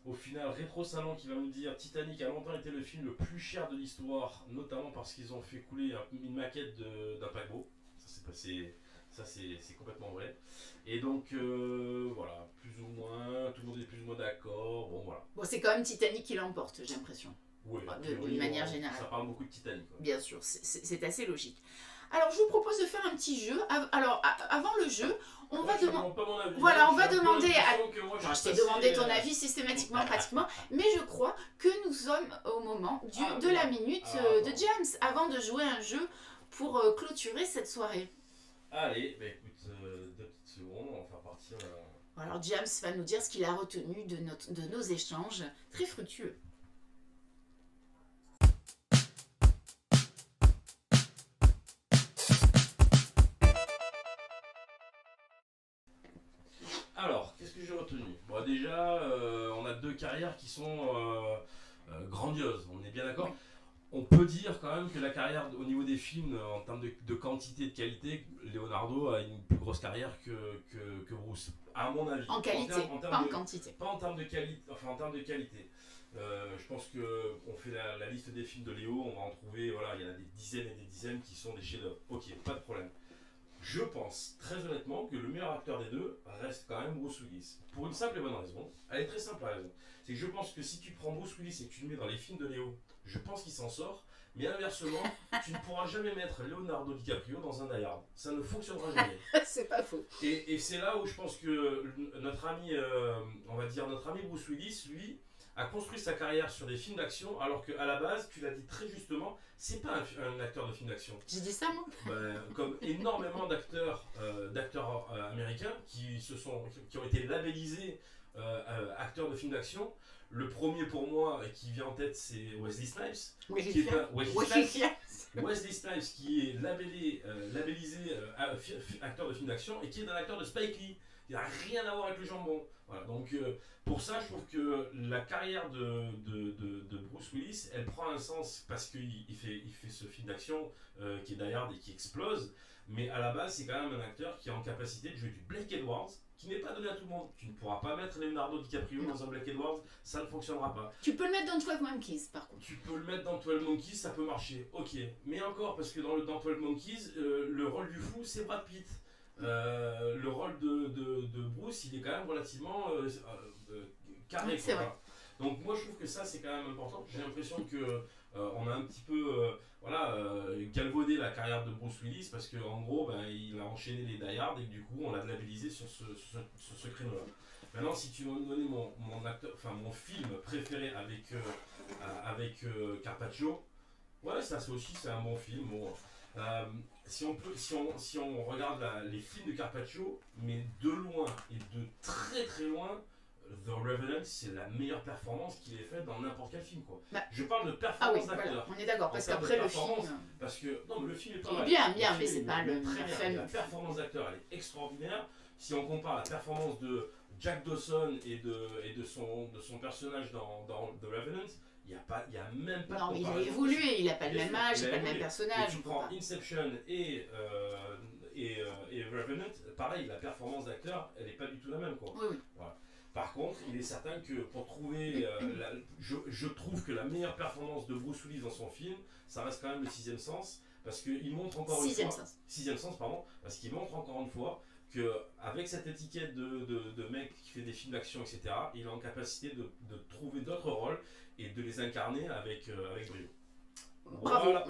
au final Rétro Salon qui va nous dire Titanic a longtemps été le film le plus cher de l'histoire, notamment parce qu'ils ont fait couler une maquette d'un paquebot. Ça s'est passé. Ça c'est complètement vrai. Et donc voilà, plus ou moins, tout le monde est plus ou moins d'accord. Bon voilà. Bon, c'est quand même Titanic qui l'emporte, j'ai l'impression. Oui, D'une manière générale. Ça parle beaucoup de Titanic. Quoi. Bien sûr, c'est assez logique. Alors je vous propose de faire un petit jeu. Alors avant le jeu, on va demander. Voilà, on va demander. Je t'ai demandé ton avis systématiquement, pratiquement, mais je crois que nous sommes au moment de la minute de James, avant de jouer un jeu pour clôturer cette soirée. Allez, bah écoute, 2 petites secondes, on va faire partir. Alors James va nous dire ce qu'il a retenu de nos échanges très fructueux. Alors, qu'est-ce que j'ai retenu? Bon, déjà, on a 2 carrières qui sont grandioses, on est bien d'accord? Oui. On peut dire quand même que la carrière au niveau des films, en termes de quantité et de qualité, Leonardo a une plus grosse carrière que Bruce, à mon avis. En qualité, pas en quantité. Pas en termes de qualité, enfin en termes de qualité. Je pense qu'on fait la liste des films de Léo, on va en trouver, voilà, il y en a des dizaines et des dizaines qui sont des chefs-d'œuvre. Ok, pas de problème. Je pense très honnêtement que le meilleur acteur des deux reste quand même Bruce Willis. Pour une simple et bonne raison. Elle est très simple la raison. C'est que je pense que si tu prends Bruce Willis et que tu le mets dans les films de Léo, je pense qu'il s'en sort. Mais inversement, tu ne pourras jamais mettre Leonardo DiCaprio dans un Die Hard. Ça ne fonctionnera jamais. C'est pas faux. Et c'est là où je pense que notre ami, on va dire notre ami Bruce Willis, lui, a construit sa carrière sur des films d'action, alors qu'à la base, tu l'as dit très justement, c'est pas un acteur de film d'action. J'ai dit ça moi. Comme énormément d'acteurs américains qui ont été labellisés acteurs de films d'action. Le premier pour moi qui vient en tête, c'est Wesley Snipes. Wesley Snipes qui est labellisé acteur de film d'action et qui est un acteur de Spike Lee. Il n'a rien à voir avec le jambon. Voilà, donc pour ça, je trouve que la carrière de Bruce Willis, elle prend un sens parce qu'il fait ce film d'action qui est Die Hard et qui explose. Mais à la base, c'est quand même un acteur qui est en capacité de jouer du Blake Edwards, qui n'est pas donné à tout le monde. Tu ne pourras pas mettre Leonardo DiCaprio dans un Blake Edwards, ça ne fonctionnera pas. Tu peux le mettre dans 12 Monkeys par contre. Tu peux le mettre dans 12 Monkeys, ça peut marcher, ok. Mais encore, parce que dans 12 Monkeys, le rôle du fou, c'est Brad Pitt. Le rôle de Bruce, il est quand même relativement carré. C'est vrai. Donc moi je trouve que ça c'est quand même important. J'ai l'impression que on a un petit peu galvaudé la carrière de Bruce Willis parce qu'en gros il a enchaîné les Die Hard et du coup on l'a labellisé sur ce créneau-là. Maintenant si tu veux me donner mon film préféré avec Carpaccio, ouais ça c'est aussi c'est un bon film. Bon, si on regarde les films de Carpaccio, mais de loin et de très très loin, The Revenant, c'est la meilleure performance qu'il ait faite dans n'importe quel film, quoi. Je parle de performance d'acteur. Voilà, on est d'accord, parce qu'après le film. Parce que, non, mais le film est pas mal. Bien, mais c'est pas le très bien. La performance d'acteur, elle est extraordinaire. Si on compare la performance de Jack Dawson et de son personnage dans The Revenant, il n'y a même pas de comparaison. Non, mais il a évolué, il n'a pas le même âge, il n'a pas le même personnage. Tu prends Inception et Revenant, pareil, la performance d'acteur, elle n'est pas du tout la même, quoi. Oui. Voilà. Par contre, il est certain que pour trouver, je trouve que la meilleure performance de Bruce Willis dans son film, ça reste quand même le Sixième Sens, parce qu'il montre encore une fois, Sixième Sens, pardon, parce qu'il montre encore une fois qu'avec cette étiquette de mec qui fait des films d'action, etc., il est en capacité de trouver d'autres rôles et de les incarner avec brio. Bravo, voilà.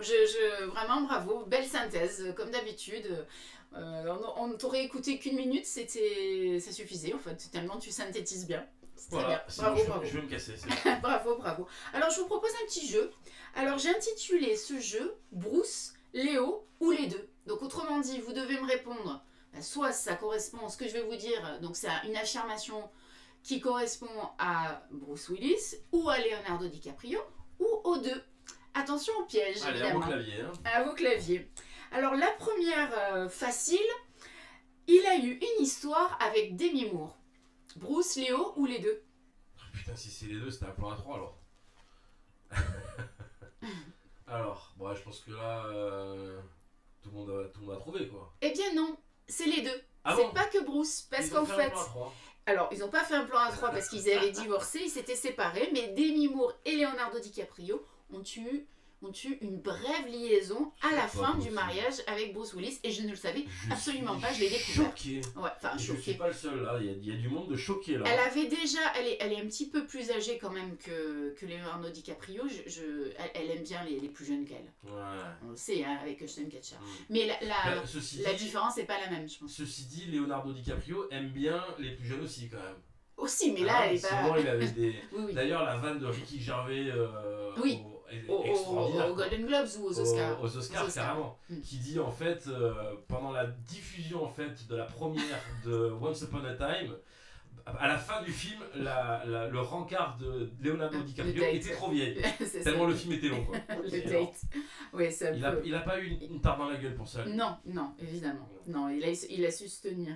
Vraiment bravo, belle synthèse, comme d'habitude. On t'aurait écouté qu'1 minute, ça suffisait en fait, tellement tu synthétises bien. C'est très Voilà, bien. sinon Bravo, bravo. je vais me casser. C'est bon. Bravo, bravo. Alors, je vous propose un petit jeu. Alors, j'ai intitulé ce jeu Bruce, Léo ou les deux. Donc, autrement dit, vous devez me répondre. Soit ça correspond à ce que je vais vous dire, donc c'est une affirmation qui correspond à Bruce Willis ou à Leonardo DiCaprio ou aux deux. Attention au piège, Allez, évidemment. à mon clavier. Hein. À vos claviers. Alors, la première facile, il a eu une histoire avec Demi Moore. Bruce, Léo ou les deux? Putain, si c'est les deux, c'était un plan à 3 alors. Alors, bon, je pense que là, tout le monde a trouvé quoi. Eh bien non, c'est les deux. Ah C'est bon pas que Bruce, parce Ils ont qu'en fait un fait... plan à 3. Alors, ils n'ont pas fait un plan à trois parce qu'ils avaient divorcé, ils s'étaient séparés, mais Demi Moore et Leonardo DiCaprio ont eu une brève liaison à la fin du mariage avec Bruce Willis, et je ne le savais absolument pas, je l'ai découvert. Choqué. Ouais, enfin, Je choqué. suis pas le seul là, il y a du monde de choqué là. Elle avait déjà, elle est un petit peu plus âgée quand même que Leonardo DiCaprio. Elle aime bien les plus jeunes qu'elle. Ouais. On le sait hein, avec Ashton Kutcher. Mm. Mais Ceci la dit, différence n'est pas la même, je pense. Ceci dit, Leonardo DiCaprio aime bien les plus jeunes aussi quand même. Aussi, mais là, elle est pas. Souvent, il avait des. Oui, oui. D'ailleurs, la vanne de Ricky Gervais Oui. est extraordinaire. Aux Golden Globes ou aux Oscars. Aux Oscars, carrément. Mm. Qui dit en fait, pendant la diffusion en fait de la première de Once Upon a Time, à la fin du film, le rencard de Leonardo DiCaprio date. était trop vieille. C'est Tellement ça. le film était long quoi. Le date. Oui, c'est un peu. Il a pas eu une tare dans la gueule pour ça. lui. Non, non, évidemment. Non, il a su se tenir.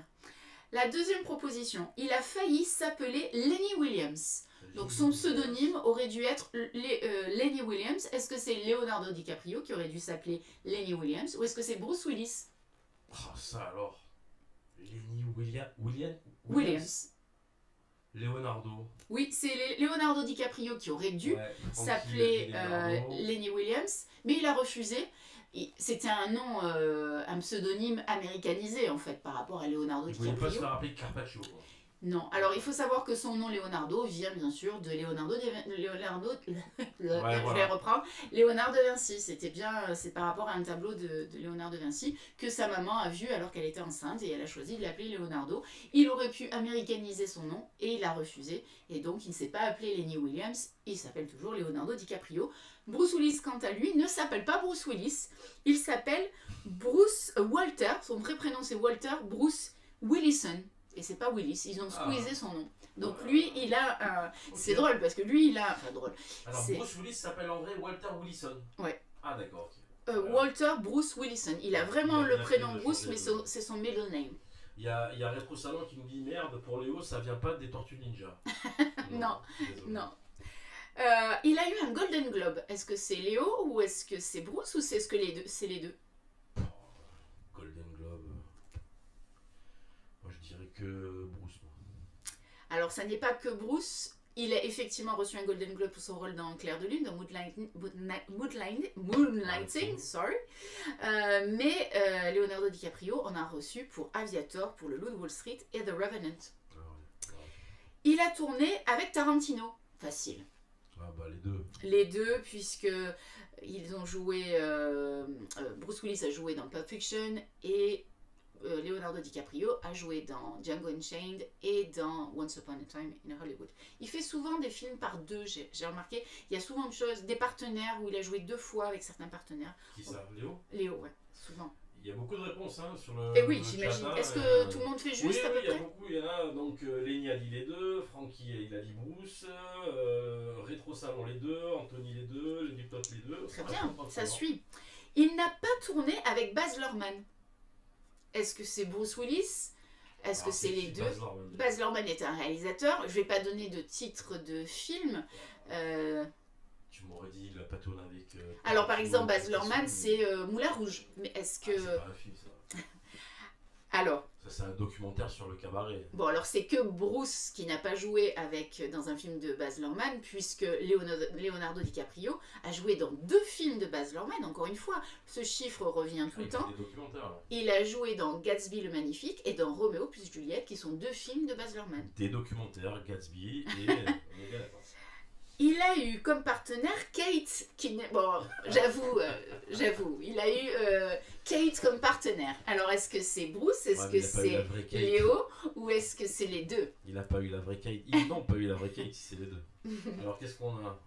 La deuxième proposition, il a failli s'appeler Lenny Williams. Donc son pseudonyme aurait dû être Lenny Williams. Est-ce que c'est Leonardo DiCaprio qui aurait dû s'appeler Lenny Williams ou est-ce que c'est Bruce Willis? Oh, ça alors. Lenny Williams. Leonardo. Oui, c'est Leonardo DiCaprio qui aurait dû Ouais, s'appeler Leonardo. Lenny Williams, mais il a refusé. C'était un nom, un pseudonyme américanisé en fait par rapport à Leonardo Il voulait pas se DiCaprio. faire appeler Carpaccio. Quoi. Non, alors il faut savoir que son nom Leonardo vient bien sûr de Leonardo, je vais reprendre, Léonard de Vinci. C'est par rapport à un tableau de Léonard de Vinci que sa maman a vu alors qu'elle était enceinte et elle a choisi de l'appeler Leonardo. Il aurait pu américaniser son nom et il a refusé et donc il ne s'est pas appelé Lenny Williams, il s'appelle toujours Leonardo DiCaprio. Bruce Willis quant à lui ne s'appelle pas Bruce Willis, il s'appelle Bruce Walter, son vrai prénom c'est Walter Bruce Willison. Et c'est pas Willis, ils ont squeezé son nom. Donc lui, il a un... Okay. C'est drôle parce que lui, il a... Enfin drôle. Alors Bruce Willis s'appelle en vrai Walter Willison. Ouais. Ah d'accord. Okay. Walter Bruce Willison. Il a vraiment le prénom Bruce, mais c'est son middle name. Il y a Rétro Salon qui nous dit merde, pour Léo, ça vient pas des Tortues Ninja. Non, non. Il a eu un Golden Globe. Est-ce que c'est Léo ou est-ce que c'est Bruce ou c'est que c'est les deux? Golden Globe. Moi je dirais que Bruce. Alors ça n'est pas que Bruce. Il a effectivement reçu un Golden Globe pour son rôle dans Clair de Lune, dans Moonlighting, sorry. Mais Leonardo DiCaprio en a reçu pour Aviator, pour Le Loup de Wall Street et The Revenant. Ah ouais. Il a tourné avec Tarantino. Facile. Ah bah les deux. Les deux, puisque ils ont joué. Bruce Willis a joué dans Pulp Fiction et Leonardo DiCaprio a joué dans Django Unchained et dans Once Upon a Time in Hollywood. Il fait souvent des films par deux, j'ai remarqué. Il y a souvent des partenaires où il a joué deux fois avec certains partenaires. Qui ça, Léo? Léo, ouais, souvent. Il y a beaucoup de réponses hein, sur le. Et oui, j'imagine. Est-ce que tout le monde fait juste oui, à peu près? Oui, il y a près? beaucoup. Il y en a donc Lenny a dit les deux, Francky il a dit Bruce, Rétro Salon les deux, Anthony les deux, Lady Plot les deux. Très bien, ça suit. Il n'a pas tourné avec Baz Luhrmann. Est-ce que c'est Bruce Willis? Est-ce que c'est les deux? Baz Luhrmann est un réalisateur. Je ne vais pas donner de titre de film. Tu m'aurais dit il a pas tourné avec. Alors par exemple, Baz Luhrmann, c'est Moulin Rouge. Mais est-ce que. C'est pas un film ça. Alors. Ça c'est un documentaire sur le cabaret. Bon alors c'est que Bruce qui n'a pas joué dans un film de Baz Luhrmann, puisque Leonardo DiCaprio a joué dans 2 films de Baz Luhrmann. Encore une fois, ce chiffre revient tout le temps. Des documentaires, là. Il a joué dans Gatsby le Magnifique et dans Roméo plus Juliette, qui sont 2 films de Baz Luhrmann. Des documentaires, Gatsby et... Il a eu comme partenaire Kate, qui bon, j'avoue, il a eu Kate comme partenaire. Alors, est-ce que c'est Bruce, est-ce que c'est Léo, ou est-ce que c'est les deux? Il n'a pas eu la vraie Kate. Ils n'ont pas eu la vraie Kate si c'est les deux. Alors, qu'est-ce qu'on a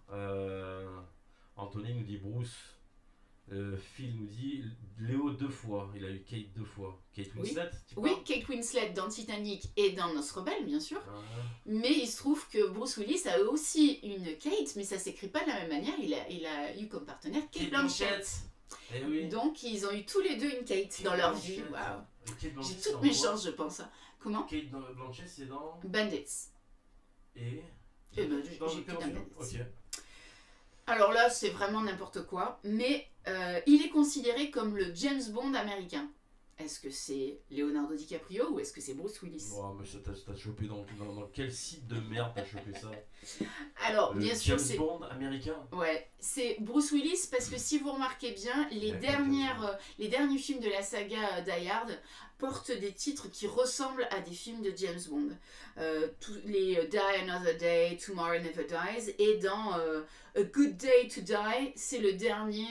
Anthony nous dit Bruce. Phil nous dit Léo 2 fois. Il a eu Kate 2 fois. Kate Winslet, oui, Kate Winslet dans Titanic et dans Nos Rebelles, bien sûr. Mais il se trouve que Bruce Willis a aussi une Kate, mais ça s'écrit pas de la même manière. Il a eu comme partenaire Kate Blanchett. Eh oui. Donc ils ont eu tous les deux une Kate dans leur vie. Wow. J'ai toutes mes chances, je pense. Comment? Kate Blanchett, c'est dans Bandits. Et ben, j'ai dans plus d'un Bandits. Ok. Alors là, c'est vraiment n'importe quoi, mais il est considéré comme le James Bond américain. Est-ce que c'est Leonardo DiCaprio ou est-ce que c'est Bruce Willis? Oh, mais ça t'as chopé dans quel site de merde t'as chopé ça? Alors, bien sûr, c'est... James Bond américain? Ouais, c'est Bruce Willis parce que si vous remarquez bien, les derniers films de la saga Die Hard portent des titres qui ressemblent à des films de James Bond. Tous les Die Another Day, Tomorrow Never Dies, et dans A Good Day to Die, c'est le dernier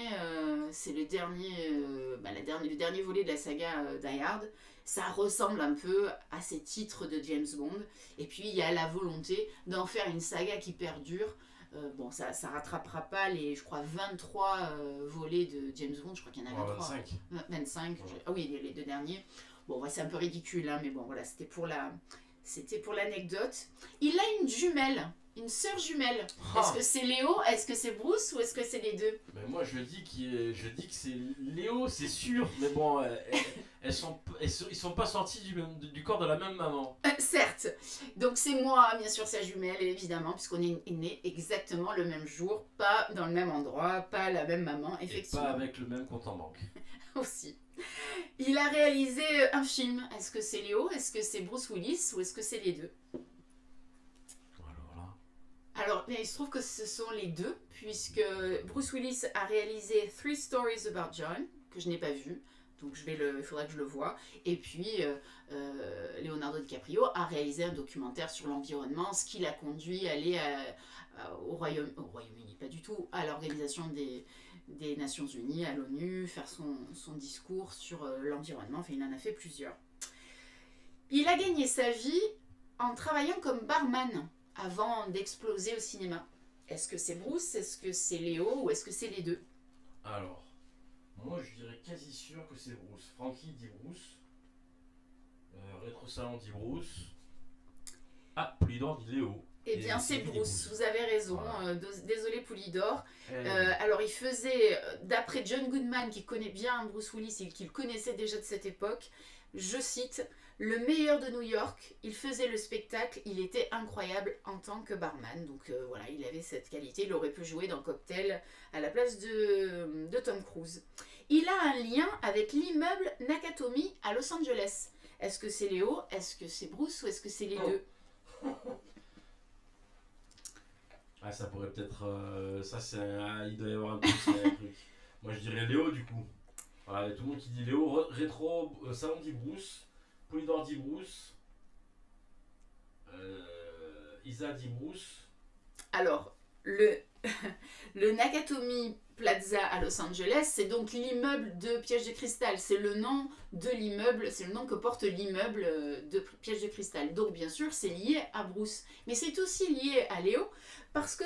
volet de la saga Die Hard. Ça ressemble un peu à ces titres de James Bond. Et puis il y a la volonté d'en faire une saga qui perdure. Bon, ça rattrapera pas les, je crois, 23 volets de James Bond. Je crois qu'il y en a 23. 25. Ouais. Ah oui, les deux derniers. Bon, ouais, c'est un peu ridicule, hein, mais bon, voilà, c'était pour l'anecdote. Il a une jumelle. Une sœur jumelle. Est-ce que c'est Léo, est-ce que c'est Bruce ou est-ce que c'est les deux? Mais moi je dis que c'est Léo, c'est sûr. Mais bon, ils sont pas sortis du corps de la même maman. Certes. Donc c'est moi, bien sûr, sa jumelle, évidemment, puisqu'on est nés exactement le même jour, pas dans le même endroit, pas la même maman, effectivement. Et pas avec le même compte en banque. Aussi. Il a réalisé un film. Est-ce que c'est Léo, est-ce que c'est Bruce Willis ou est-ce que c'est les deux? Alors, il se trouve que ce sont les deux, puisque Bruce Willis a réalisé Three Stories About John, que je n'ai pas vu, donc il faudra que je le voie. Et puis, Leonardo DiCaprio a réalisé un documentaire sur l'environnement, ce qui l'a conduit à aller au Royaume-Uni, pas du tout, à l'Organisation des Nations Unies, à l'ONU, faire son discours sur l'environnement. Enfin, il en a fait plusieurs. Il a gagné sa vie en travaillant comme barman avant d'exploser au cinéma. Est-ce que c'est Bruce, est-ce que c'est Léo ou est-ce que c'est les deux? Alors, moi je dirais quasi sûr que c'est Bruce. Francky dit Bruce. Rétro Salon dit Bruce. Ah, Poulidor dit Léo. Eh bien, c'est Bruce, vous avez raison. Voilà. Désolé Poulidor. Eh. Alors, il faisait, d'après John Goodman, qui connaît bien Bruce Willis et qui le connaissait déjà de cette époque, je cite, le meilleur de New York, il faisait le spectacle, il était incroyable en tant que barman. Donc voilà, il avait cette qualité, il aurait pu jouer dans Cocktail à la place de Tom Cruise. Il a un lien avec l'immeuble Nakatomi à Los Angeles. Est-ce que c'est Léo, est-ce que c'est Bruce ou est-ce que c'est les deux? Ah, ça pourrait peut-être... il doit y avoir un truc. Moi je dirais Léo du coup. Voilà, tout le monde qui dit Léo, rétro, Salon dit Bruce, Polydor dit Bruce, Isa dit Bruce. Alors, le Nakatomi Plaza à Los Angeles, c'est donc l'immeuble de Piège de Cristal. C'est le nom de l'immeuble, c'est le nom que porte l'immeuble de Piège de Cristal. Donc bien sûr, c'est lié à Bruce. Mais c'est aussi lié à Léo, parce que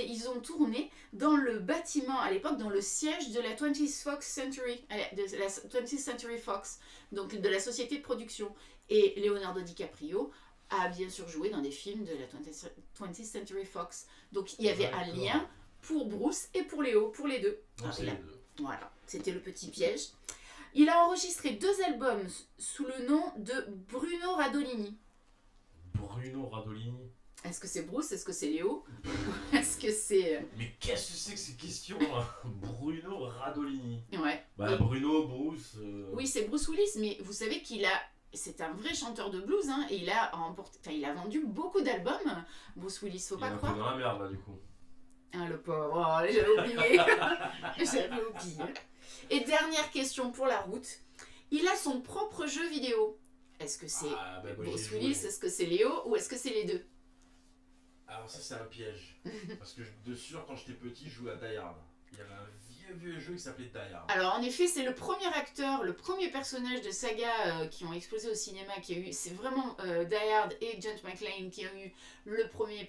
ils ont tourné dans le bâtiment, à l'époque, dans le siège de la 20th Century Fox, donc de la société de production. Et Leonardo DiCaprio a bien sûr joué dans des films de la 20th Century Fox. Donc il y avait un lien pour Bruce et pour Léo, pour les deux. Voilà, c'était le petit piège. Il a enregistré 2 albums sous le nom de Bruno Radolini. Bruno Radolini. Est-ce que c'est Bruce? Est-ce que c'est Léo? Est-ce que c'est... Mais qu'est-ce que c'est que ces questions là? Bruno Radolini. Ouais. Bah et... Bruno, Bruce... Oui, c'est Bruce Willis, mais vous savez qu'il a... C'est un vrai chanteur de blues, hein, et il a vendu beaucoup d'albums, Bruce Willis, faut pas croire. Il est un peu dans la merde là du coup. Ah le pauvre, oh, j'avais oublié. J'avais oublié. Et dernière question pour la route. Il a son propre jeu vidéo. Est-ce que c'est Bruce Willis, est-ce que c'est Léo ou est-ce que c'est les deux? Alors ça c'est un piège. Parce que de sûr quand j'étais petit je jouais à Die Hard. Il y avait un vieux jeu qui s'appelait Die Hard. Alors en effet, c'est le premier acteur, le premier personnage de saga qui ont explosé au cinéma qui a eu, c'est vraiment Die Hard et John McClane qui a eu le premier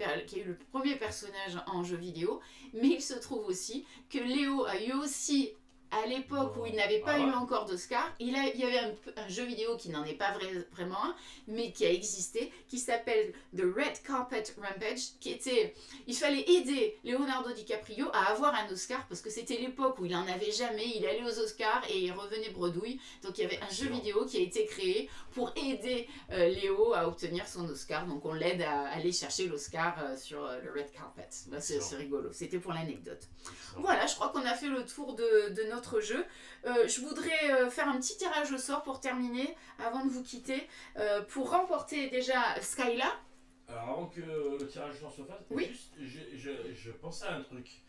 personnage en jeu vidéo. Mais il se trouve aussi que Léo a eu aussi, à l'époque où il n'avait pas eu encore d'Oscar, il y avait un jeu vidéo qui n'en est pas vraiment un, mais qui a existé, qui s'appelle The Red Carpet Rampage, qui était... Il fallait aider Leonardo DiCaprio à avoir un Oscar, parce que c'était l'époque où il n'en avait jamais, il allait aux Oscars et il revenait bredouille. Donc il y avait un jeu vidéo qui a été créé pour aider Léo à obtenir son Oscar. Donc on l'aide à aller chercher l'Oscar sur le Red Carpet. Bah, c'est rigolo, c'était pour l'anecdote. Voilà, je crois qu'on a fait le tour de notre jeu. Je voudrais faire un petit tirage au sort pour terminer, avant de vous quitter, pour remporter déjà Skyla. Alors avant que le tirage au sort se fasse, oui. Juste, je pensais à un truc.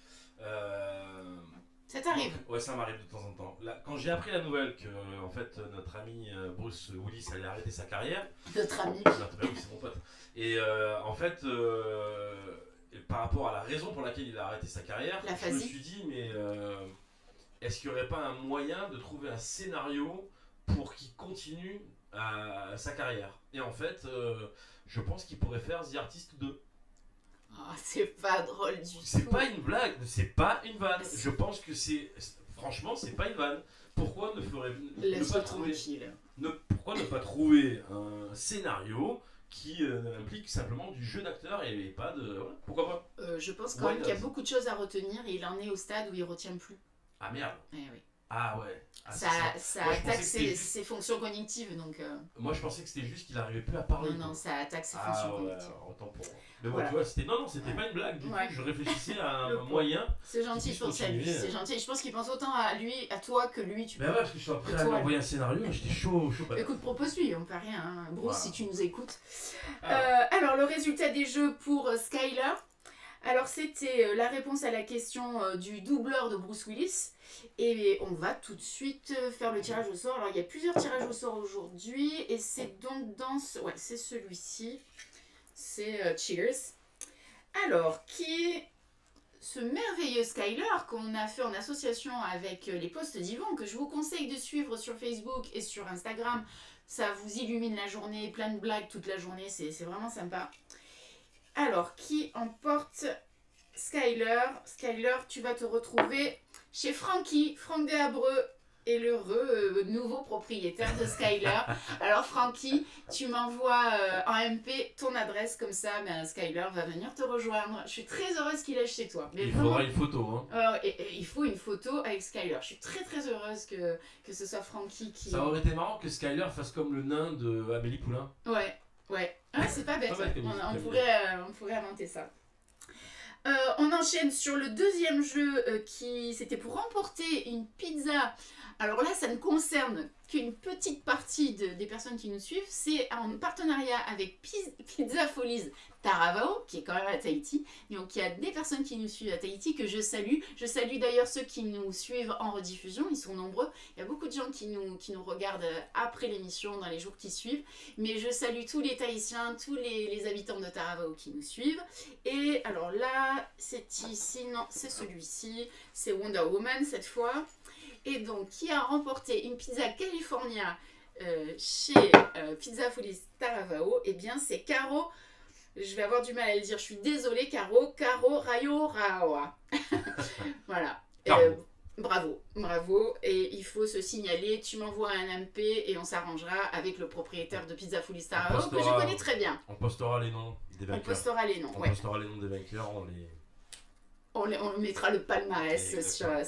Ça t'arrive? Ouais, ça m'arrive de temps en temps. Là, quand j'ai appris la nouvelle que en fait notre ami Bruce Willis allait arrêter sa carrière. Notre ami. Oui, c'est mon pote. Et en fait, par rapport à la raison pour laquelle il a arrêté sa carrière, je me suis dit, mais est-ce qu'il n'y aurait pas un moyen de trouver un scénario pour qu'il continue sa carrière? Et en fait, je pense qu'il pourrait faire The Artist 2. Oh, c'est pas drôle du tout. C'est pas une blague, c'est pas une vanne. Je pense que c'est... Franchement, c'est pas une vanne. Pourquoi pourquoi ne pas trouver un scénario qui implique simplement du jeu d'acteur et pas de... Voilà. Pourquoi pas? Je pense quand même qu'il y a beaucoup de choses à retenir et il en est au stade où il retient plus. Ah merde. Eh oui. Ah ouais. Ça attaque ses fonctions cognitives. Donc, moi je pensais que c'était juste qu'il n'arrivait plus à parler. Non, ça attaque ses fonctions cognitives. Autant pour moi. Mais bon, tu vois, c'était pas une blague du tout. Je réfléchissais à un moyen. C'est gentil, je pense à lui. C'est gentil. Je pense qu'il pense autant à toi que lui. Mais ouais, parce que je suis prêt à lui envoyer un scénario, j'étais chaud. Écoute, propose-lui, on ne perd rien. Hein. Bruce, si tu nous écoutes. Alors, le résultat des jeux pour Skyler. Alors, c'était la réponse à la question du doubleur de Bruce Willis. Et on va tout de suite faire le tirage au sort. Alors, il y a plusieurs tirages au sort aujourd'hui. Et c'est donc ouais, c'est celui-ci. C'est Cheers. Alors, qui est ce merveilleux Skyler qu'on a fait en association avec les posts d'Yvan, que je vous conseille de suivre sur Facebook et sur Instagram. Ça vous illumine la journée, plein de blagues toute la journée. C'est vraiment sympa. Alors, qui emporte Skyler? Skyler, tu vas te retrouver chez Franck Deshabreux est le nouveau propriétaire de Skyler. Alors Francky, tu m'envoies en MP ton adresse, comme ça Skyler va venir te rejoindre. Je suis très heureuse qu'il est chez toi. Mais il faudra une photo. Hein. Il faut une photo avec Skyler. Je suis très très heureuse que ce soit Francky qui... Ça aurait été marrant que Skyler fasse comme le nain de Amélie Poulain. Ouais. Ah, c'est pas bête. On pourrait inventer ça. On enchaîne sur le deuxième jeu qui c'était pour remporter une pizza. Alors là, ça ne concerne qu'une petite partie des personnes qui nous suivent. C'est en partenariat avec Pizza Folies Taravao, qui est quand même à Tahiti. Donc il y a des personnes qui nous suivent à Tahiti que je salue. Je salue d'ailleurs ceux qui nous suivent en rediffusion, ils sont nombreux. Il y a beaucoup de gens qui nous regardent après l'émission, dans les jours qui suivent. Mais je salue tous les Tahitiens, tous les habitants de Taravao qui nous suivent. Et alors là, c'est ici, non, c'est celui-ci. C'est Wonder Woman cette fois. Et donc, qui a remporté une pizza California chez Pizza Folies Taravao? Eh bien, c'est Caro. Je vais avoir du mal à le dire. Je suis désolée, Caro Rayo Rawa. Voilà. Bravo. Et il faut se signaler. Tu m'envoies un MP et on s'arrangera avec le propriétaire de Pizza Folies Taravao que je connais très bien. On postera les noms des vainqueurs. On postera les noms des vainqueurs. On mettra le palmarès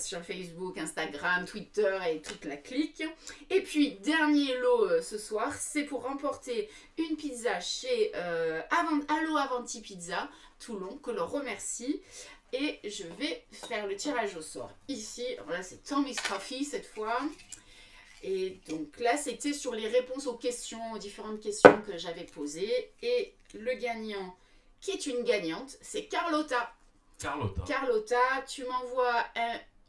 sur Facebook, Instagram, Twitter et toute la clique. Et puis, dernier lot ce soir, c'est pour remporter une pizza chez Allo Avanti Pizza, Toulon, que l'on remercie. Et je vais faire le tirage au sort ici. Alors là, c'est Tommy's Coffee cette fois. Et donc là, c'était sur les réponses aux différentes questions que j'avais posées. Et le gagnant, qui est une gagnante, c'est Carlotta. Carlotta, tu m'envoies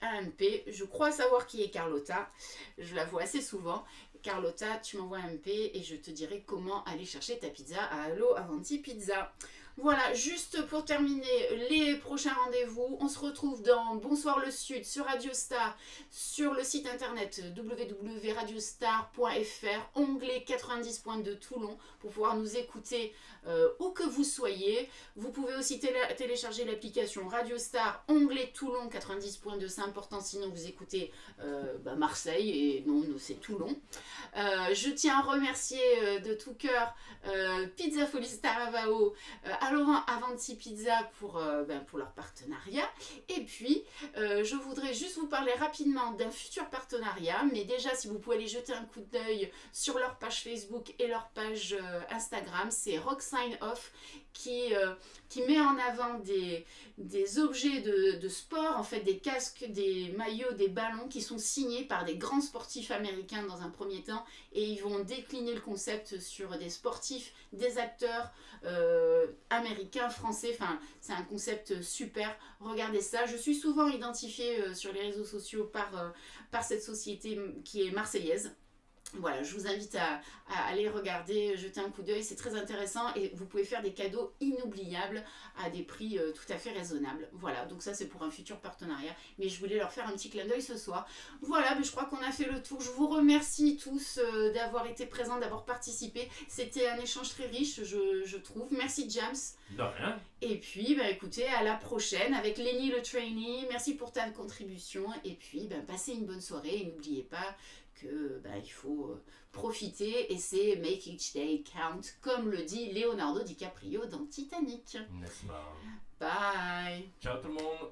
un MP. Je crois savoir qui est Carlotta. Je la vois assez souvent. Carlotta, tu m'envoies un MP et je te dirai comment aller chercher ta pizza à Allo Avanti Pizza. Voilà, juste pour terminer, les prochains rendez-vous, on se retrouve dans Bonsoir le Sud sur Radio Star, sur le site internet www.radiostar.fr, onglet 90.2 Toulon, pour pouvoir nous écouter où que vous soyez. Vous pouvez aussi télécharger l'application Radio Star, onglet Toulon 90.2, c'est important, sinon vous écoutez Marseille, et non, c'est Toulon. Je tiens à remercier de tout cœur Pizza Folie Taravao, à Laurent Avanti Pizza pour leur partenariat. Et puis, je voudrais juste vous parler rapidement d'un futur partenariat, mais déjà, si vous pouvez aller jeter un coup d'œil sur leur page Facebook et leur page Instagram, c'est Rock Sign Off qui met en avant des objets de sport, en fait des casques, des maillots, des ballons qui sont signés par des grands sportifs américains dans un premier temps, et ils vont décliner le concept sur des sportifs, des acteurs américains, français, enfin c'est un concept super, regardez ça. Je suis souvent identifiée sur les réseaux sociaux par cette société qui est marseillaise. Voilà, je vous invite à aller regarder, jeter un coup d'œil, c'est très intéressant et vous pouvez faire des cadeaux inoubliables à des prix tout à fait raisonnables. Voilà, donc ça c'est pour un futur partenariat, mais je voulais leur faire un petit clin d'œil ce soir. Voilà, mais je crois qu'on a fait le tour. Je vous remercie tous d'avoir été présents, d'avoir participé. C'était un échange très riche, je trouve. Merci James. De rien. Et puis, écoutez, à la prochaine avec Lenny le Trainee. Merci pour ta contribution et puis passez une bonne soirée et n'oubliez pas que il faut profiter et c'est make each day count, comme le dit Leonardo DiCaprio dans Titanic. N'est-ce pas? Bye. Ciao tout le monde.